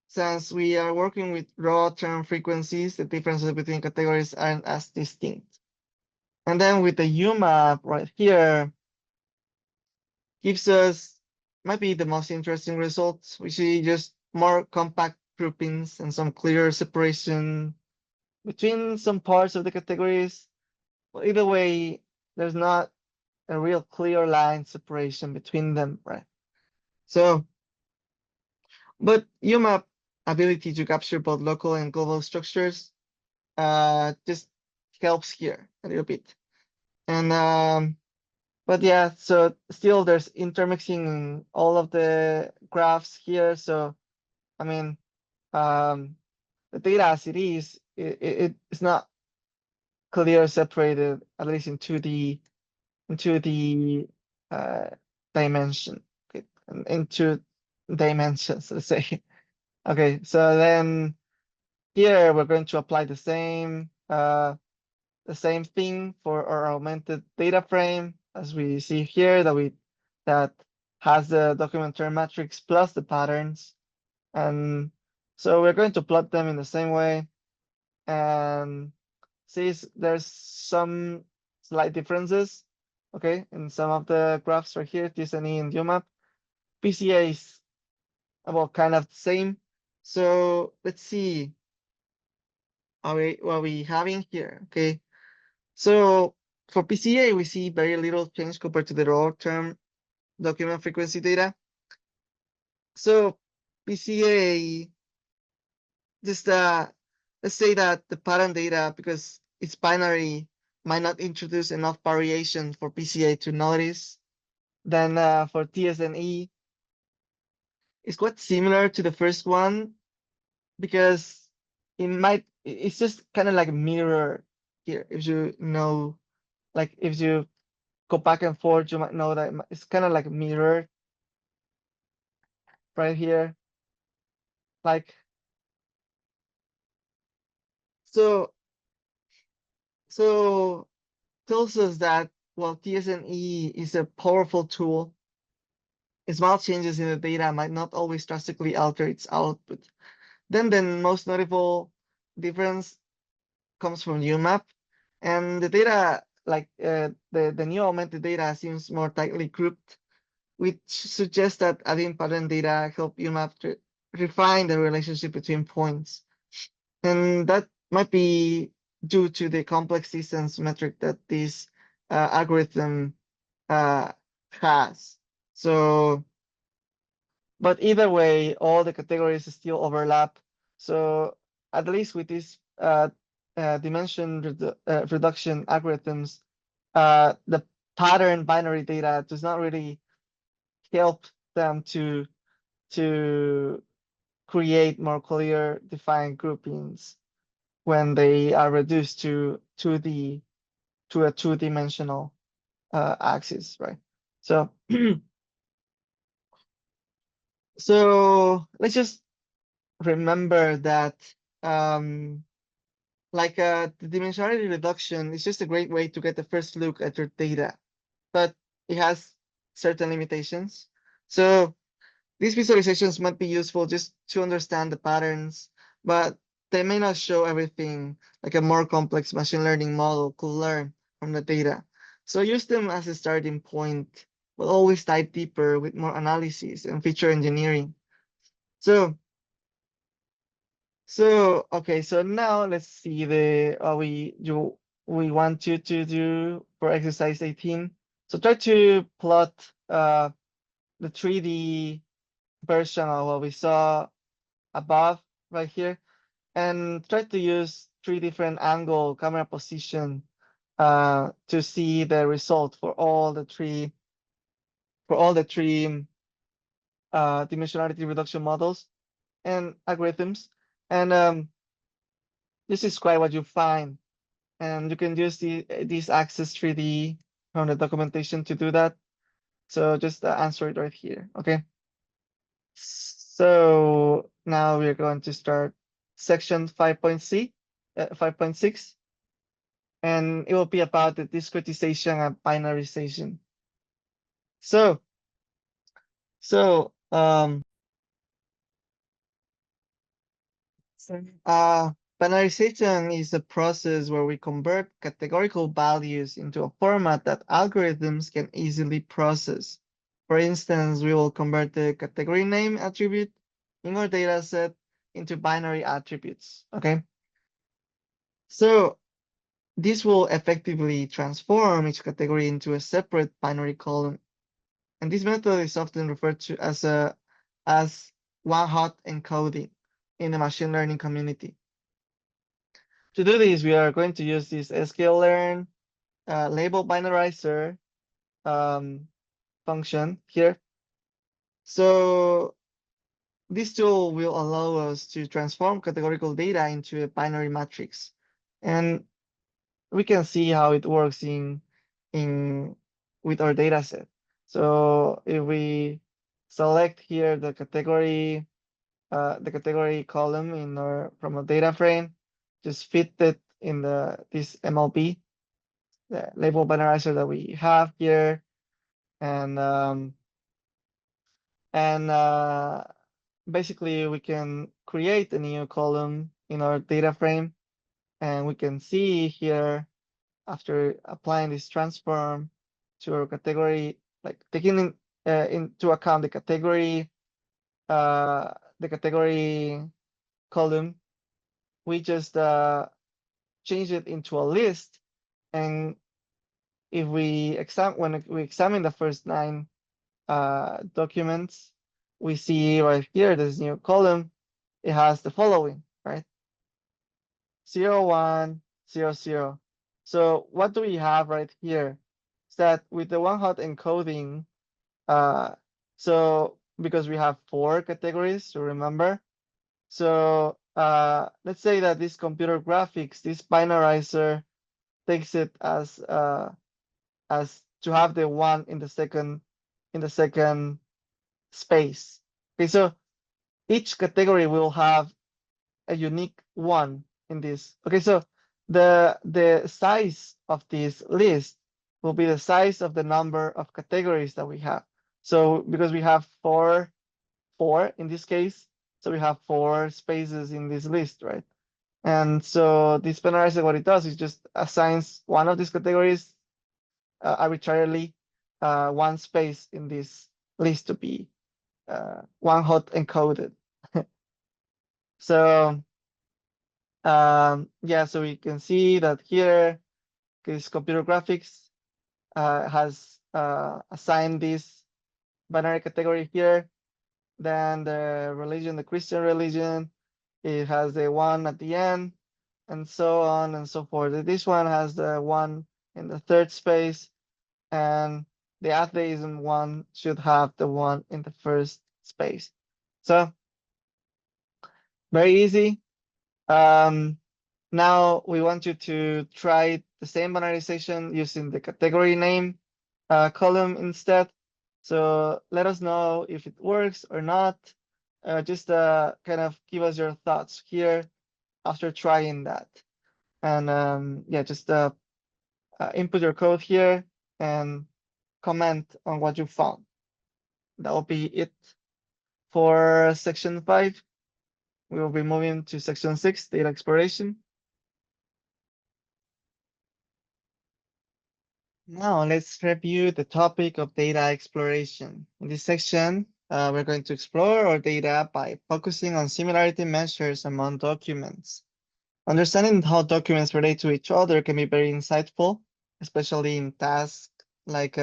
since we are working with raw term frequencies, the differences between categories aren't as distinct. And then with the UMAP right here, gives us might be the most interesting results. We see just more compact groupings and some clearer separation between some parts of the categories. Well, either way, there's not a real clear line separation between them, right? So, but UMAP ability to capture both local and global structures just helps here a little bit. And but yeah, so still there's intermixing in all of the graphs here. So I mean, the data as it is, it's not clear separated, at least into the dimension, okay, into dimensions, let's say. Okay, so then here we're going to apply the same thing for our augmented data frame as we see here that has the document term matrix plus the patterns. And so we're going to plot them in the same way and see there's some slight differences, okay, in some of the graphs right here, TSNE and UMAP. PCA is about kind of the same. So let's see what we having here, okay? So for PCA, we see very little change compared to the raw term document frequency data. So PCA, just let's say that the pattern data, because it's binary, might not introduce enough variation for PCA to notice. Then for TSNE, it's quite similar to the first one because it's just kind of like a mirror here. If you know, like if you go back and forth, you might know that it's kind of like a mirror right here. Like, so, so tells us that while TSNE is a powerful tool, small changes in the data might not always drastically alter its output. Then the most notable difference comes from UMAP, and the data, like the new augmented data seems more tightly grouped, which suggests that adding pattern data help UMAP to refine the relationship between points. And that might be due to the complex distance metric that this algorithm uh, has. So, but either way, all the categories still overlap. So at least with these dimension reduction algorithms, the pattern binary data does not really help them to create more clear defined groupings when they are reduced to a two-dimensional axis, right? So so let's just remember that the dimensionality reduction is just a great way to get the first look at your data, but it has certain limitations. So these visualizations might be useful just to understand the patterns, but they may not show everything like a more complex machine learning model could learn from the data. So use them as a starting point, but always dive deeper with more analysis and feature engineering. So, okay, so now let's see we want you to do for exercise 18. So try to plot the 3D version of what we saw above right here and try to use three different angle camera position to see the result for all the three dimensionality reduction models and algorithms. And this is quite what you find. And you can use this Access 3D from the documentation to do that. So just answer it right here, okay? So now we're going to start section 5.6, and it will be about the discretization and binarization. So, so binarization is a process where we convert categorical values into a format that algorithms can easily process. For instance, we will convert the category name attribute in our data set into binary attributes, okay? So this will effectively transform each category into a separate binary column. And this method is often referred to as one-hot encoding in the machine learning community. To do this, we are going to use this sklearn label binarizer function here. So this tool will allow us to transform categorical data into a binary matrix. And we can see how it works with our data set. So if we select here the category the category column in our from a data frame, just fit it in this MLB, the label binarizer that we have here, and basically we can create a new column in our data frame, and we can see here after applying this transform to our category, like taking into account the category column, we just change it into a list. And if when we examine the first 9 documents, we see right here this new column, it has the following, right? 0, 1, 0, 0. So what do we have right here? Is that with the one hot encoding, so because we have 4 categories to remember, so let's say that this computer graphics, this binarizer takes it as to have the 1 in the second space. Okay, so each category will have a unique 1 in this. Okay, so the size of this list will be the size of the number of categories that we have. So because we have four in this case, so we have 4 spaces in this list, right? And so this binarizer, what it does is just assigns one of these categories arbitrarily 1 space in this list to be one hot encoded. So yeah, so we can see that here this computer graphics has assigned this binary category here. Then the religion, the Christian religion, it has the 1 at the end, and so on and so forth. This one has the 1 in the 3rd space, and the atheism one should have the 1 in the 1st space. So very easy. Now we want you to try the same binarization using the category name column instead. So let us know if it works or not. Just kind of give us your thoughts here after trying that. And yeah, just input your code here and comment on what you found. That will be it for section 5. We will be moving to section 6, data exploration. Now let's review the topic of data exploration. In this section, we're going to explore our data by focusing on similarity measures among documents. Understanding how documents relate to each other can be very insightful, especially in tasks like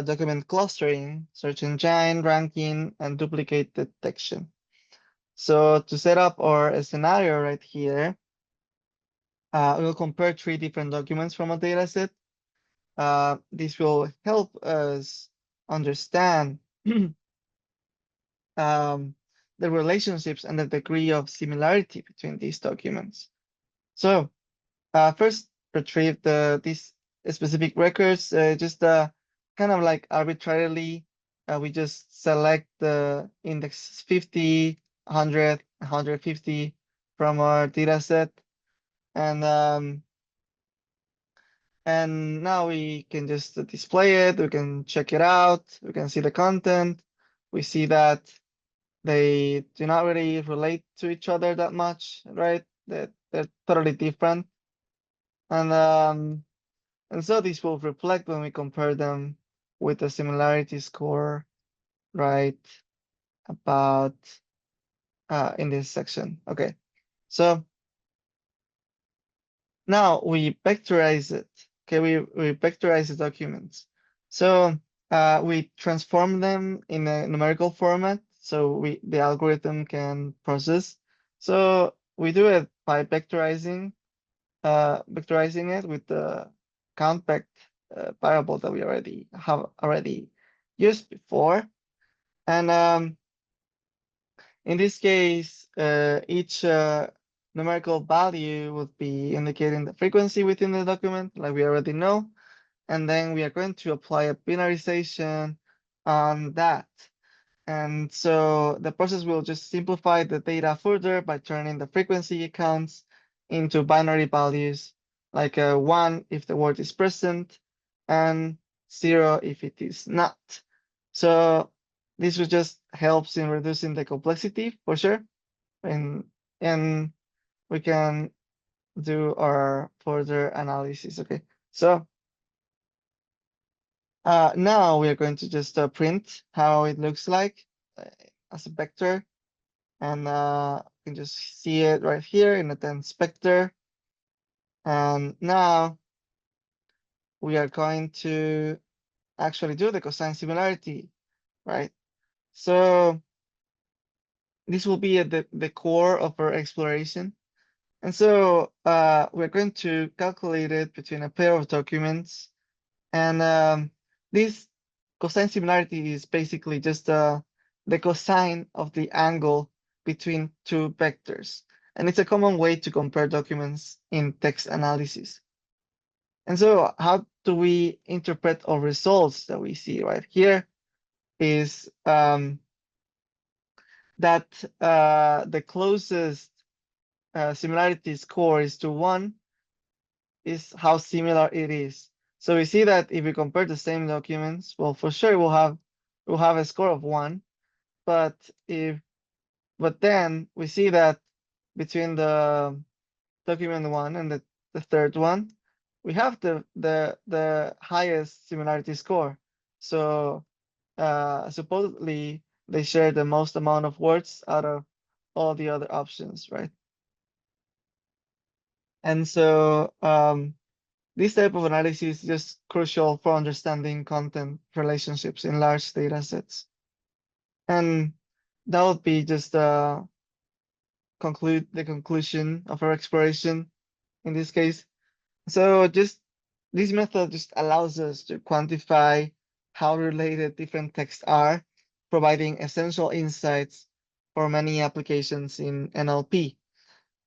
document clustering, search engine ranking, and duplicate detection. So to set up our scenario right here, we'll compare 3 different documents from a dataset. This will help us understand the relationships and the degree of similarity between these documents. So first, retrieve these specific records, just kind of like arbitrarily, we just select the index 50, 100, 150 from our data set. And now we can just display it, we can check it out, we can see the content. We see that they do not really relate to each other that much, right? They're totally different. And so this will reflect when we compare them with the similarity score, right? About in this section. Okay, so now we vectorize it. Okay, we vectorize the documents. So we transform them in a numerical format so the algorithm can process. So we do it by vectorizing it with the count_vect variable that we have already used before. And in this case, each numerical value would be indicating the frequency within the document, like we already know. And then we are going to apply a binarization on that. And so the process will just simplify the data further by turning the frequency counts into binary values, like 1 if the word is present and 0 if it is not. So this will just helps in reducing the complexity for sure. And we can do our further analysis. Okay, so now we are going to just print how it looks like uh, as a vector, and you can just see it right here in the dense vector. And now we are going to actually do the cosine similarity, right? So this will be at the core of our exploration. And so we're going to calculate it between a pair of documents. And this cosine similarity is basically just the cosine of the angle between two vectors. And it's a common way to compare documents in text analysis. And so how do we interpret our results that we see right here is that the closest similarity score is to 1 is how similar it is. So we see that if we compare the same documents, well, for sure we'll have a score of 1. But then we see that between the document 1 and the third one, we have the highest similarity score. So supposedly they share the most amount of words out of all the other options, right? And so this type of analysis is just crucial for understanding content relationships in large data sets. And that would be just the conclusion of our exploration in this case. So just this method just allows us to quantify how related different texts are, providing essential insights for many applications in NLP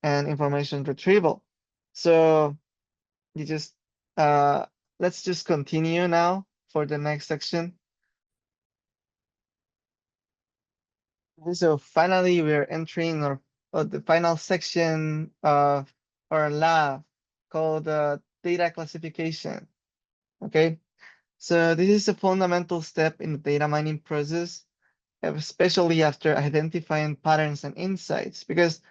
and information retrieval. So you just let's just continue now for the next section. So finally, we're entering the final section of our lab called data classification. Okay, so this is a fundamental step in the data mining process, especially after identifying patterns and insights, because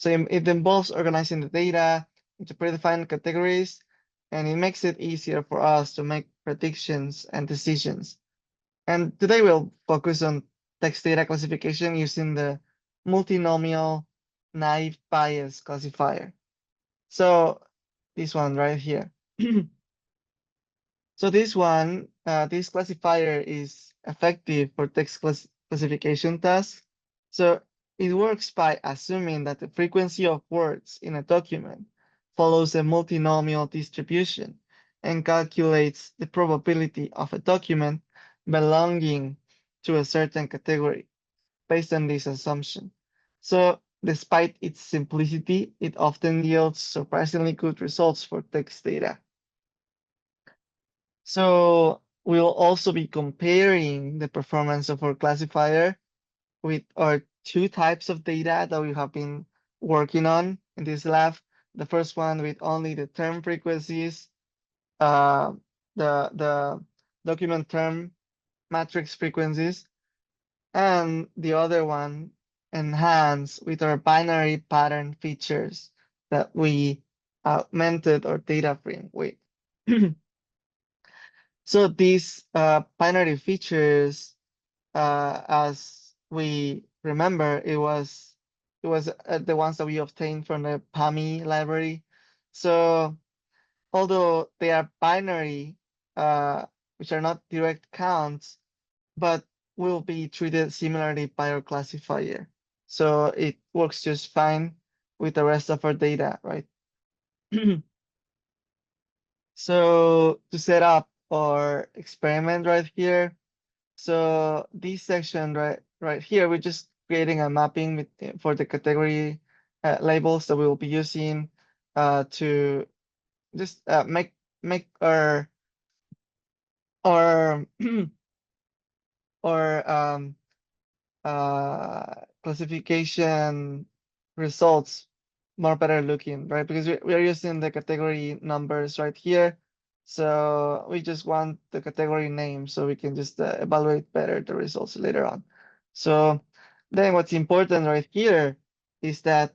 it involves organizing the data into predefined categories, and it makes it easier for us to make predictions and decisions. And today we'll focus on text data classification using the multinomial naive Bayes classifier. So this one right here. So this one, this classifier is effective for text classification tasks. So it works by assuming that the frequency of words in a document follows a multinomial distribution and calculates the probability of a document belonging to a certain category based on this assumption. So despite its simplicity, it often yields surprisingly good results for text data. So we'll also be comparing the performance of our classifier with our two types of data that we have been working on in this lab. The first one with only the term frequencies, uh, the document term matrix frequencies, and the other one enhanced with our binary pattern features that we augmented our data frame with. So these binary features, as we remember, it was the ones that we obtained from the PAMI library. So although they are binary, which are not direct counts, but will be treated similarly by our classifier. So it works just fine with the rest of our data, right? So to set up our experiment right here, so this section right here, we're just creating a mapping for the category labels that we will be using to just make our our classification results more better looking, right? Because we are using the category numbers right here. So we just want the category name so we can just evaluate better the results later on. So then what's important right here is that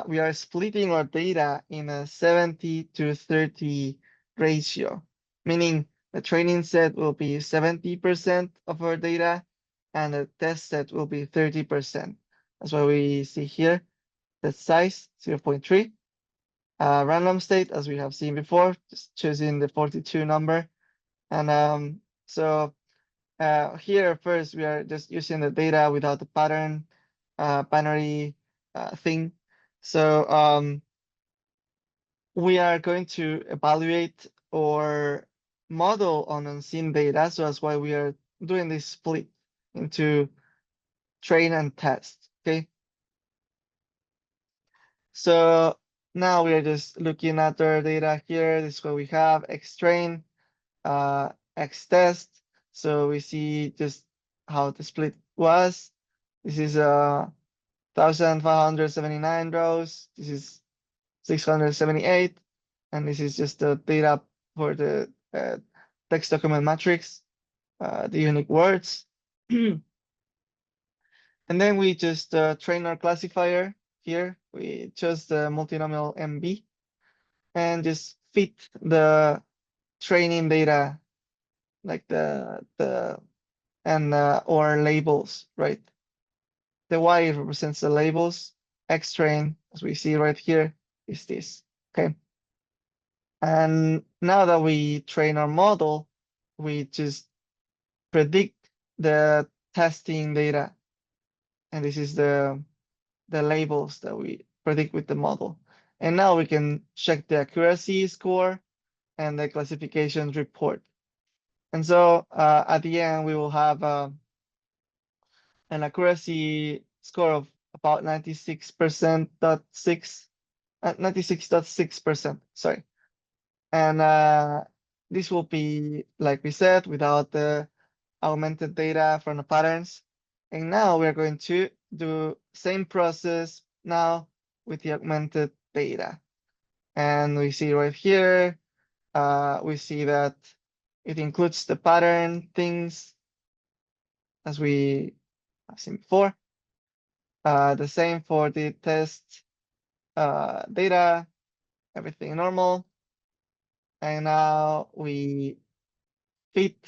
we are splitting our data in a 70-30 ratio, meaning the training set will be 70% of our data and the test set will be 30%. That's what we see here. The size 0.3. Random state, as we have seen before, just choosing the 42 number. And so here first we are just using the data without the pattern binary thing. So we are going to evaluate or model on unseen data. So that's why we are doing this split into train and test. Okay. So now we are just looking at our data here. This is what we have: X train, X test. So we see just how the split was. This is 1,579 rows. This is 678, and this is just the data for the text document matrix, the unique words. And then we just train our classifier here. We chose the multinomial MB and just fit the training data like or labels, right? The Y represents the labels. X train, as we see right here, is this. Okay. And now that we train our model, we just predict the testing data. And this is the labels that we predict with the model. And now we can check the accuracy score and the classification report. And so at the end, we will have an accuracy score of about 96.6%, sorry. And this will be, like we said, without the augmented data from the patterns. And now we're going to do same process now with the augmented data. And we see right here, we see that it includes the pattern things as we have seen before. The same for the test data, everything normal. And now we fit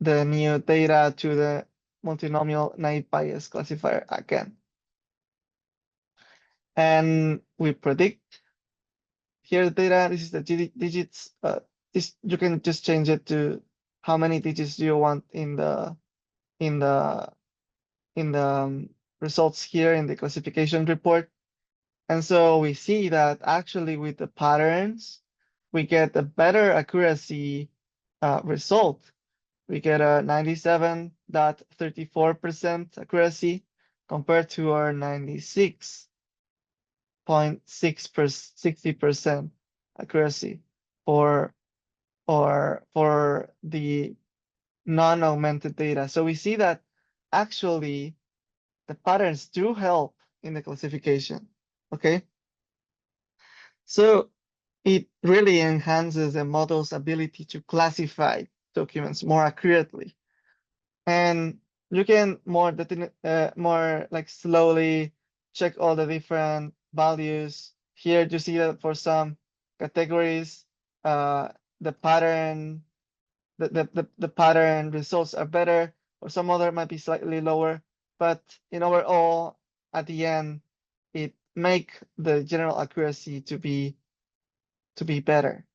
the new data to the multinomial naive Bayes classifier again. And we predict here the data. This is the digits. This you can just change it to how many digits do you want in the results here in the classification report. And so we see that actually with the patterns, we get a better accuracy result. We get a 97.34% accuracy compared to our 96.60% accuracy for the non-augmented data. So we see that actually the patterns do help in the classification. Okay. So it really enhances the model's ability to classify documents more accurately. And you can more like slowly check all the different values. Here you see that for some categories, the pattern results are better, or some other might be slightly lower. But in overall, at the end, it make the general accuracy to be better.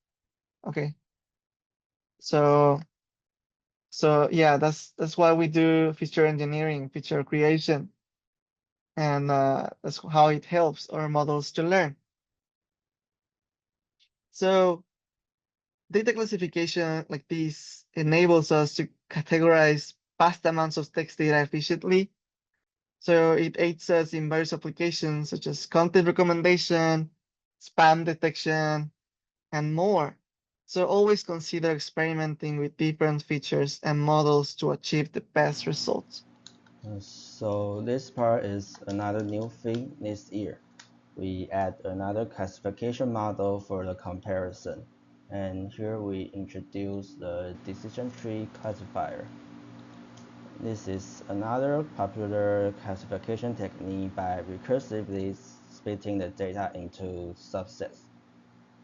Okay. So yeah, that's why we do feature engineering, feature creation, and that's how it helps our models to learn. So data classification like this enables us to categorize vast amounts of text data efficiently. So it aids us in various applications such as content recommendation, spam detection, and more. So always consider experimenting with different features and models to achieve the best results. So this part is another new thing this year. We add another classification model for the comparison. And here we introduce the decision tree classifier. This is another popular classification technique by recursively splitting the data into subsets.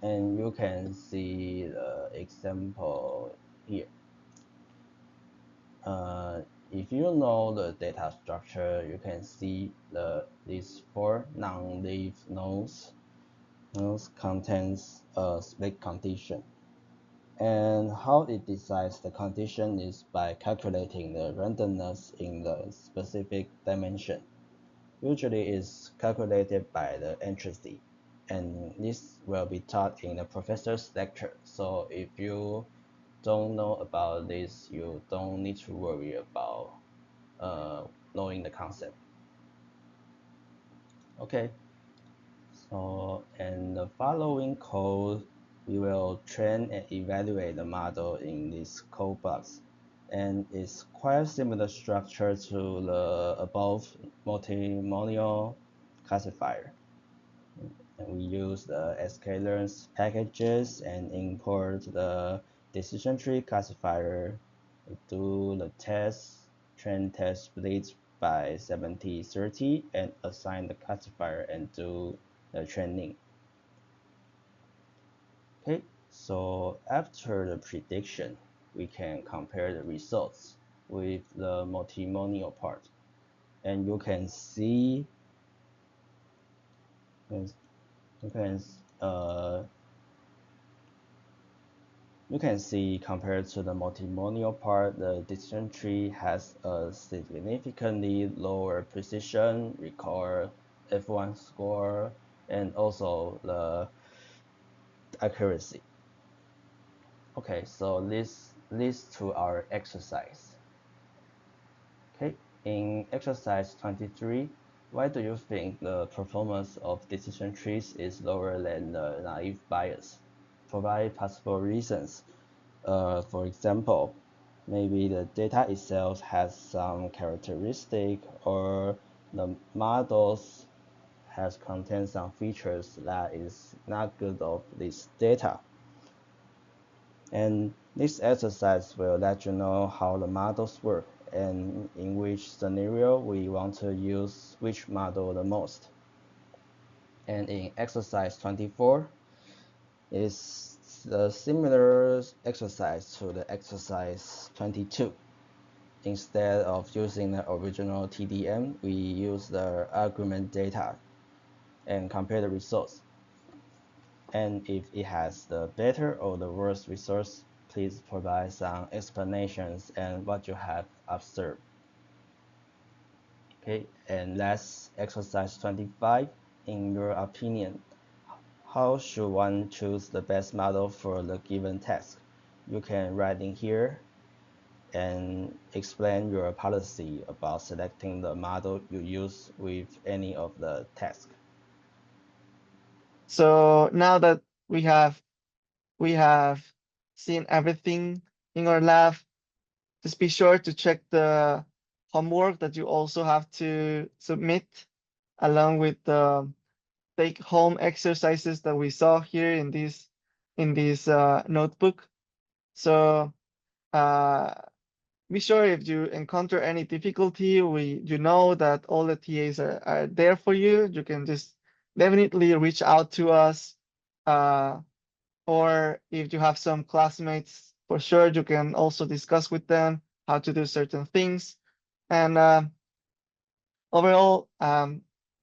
And you can see the example here. If you know the data structure, you can see these four non-leaf nodes contains a split condition. And how it decides the condition is by calculating the randomness in the specific dimension. Usually it's calculated by the entropy, and this will be taught in the professor's lecture. So if you don't know about this, you don't need to worry about knowing the concept. Okay, so in the following code, we will train and evaluate the model in this code box. And it's quite similar structure to the above multimodal classifier. And we use the sklearn packages and import the decision tree classifier, do the test, train test split by 70-30, and assign the classifier and do the training. Okay, so after the prediction, we can compare the results with the multimodal part. And you can see compared to the multimodal part, the decision tree has a significantly lower precision, record F1 score, and also the accuracy. Okay, so this leads to our exercise. Okay, in exercise 23, why do you think the performance of decision trees is lower than the naive Bayes? Provide possible reasons. For example, maybe the data itself has some characteristic, or the models has contained some features that is not good of this data. And this exercise will let you know how the models work and in which scenario we want to use which model the most. And in exercise 24 is a similar exercise to the exercise 22. Instead of using the original TDM, we use the argument data and compare the results. And if it has the better or the worst results, please provide some explanations and what you have observed. Okay, and last exercise 25. In your opinion, how should one choose the best model for the given task? You can write in here and explain your policy about selecting the model you use with any of the tasks. So now that we have seen everything in our lab, just be sure to check the homework that you also have to submit along with the take-home exercises that we saw here in this notebook. So be sure if you encounter any difficulty, you know that all the TAs are there for you. You can just definitely reach out to us. Or if you have some classmates, for sure, you can also discuss with them how to do certain things. And overall,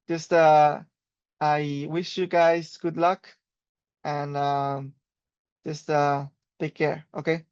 just I wish you guys good luck and just take care, okay?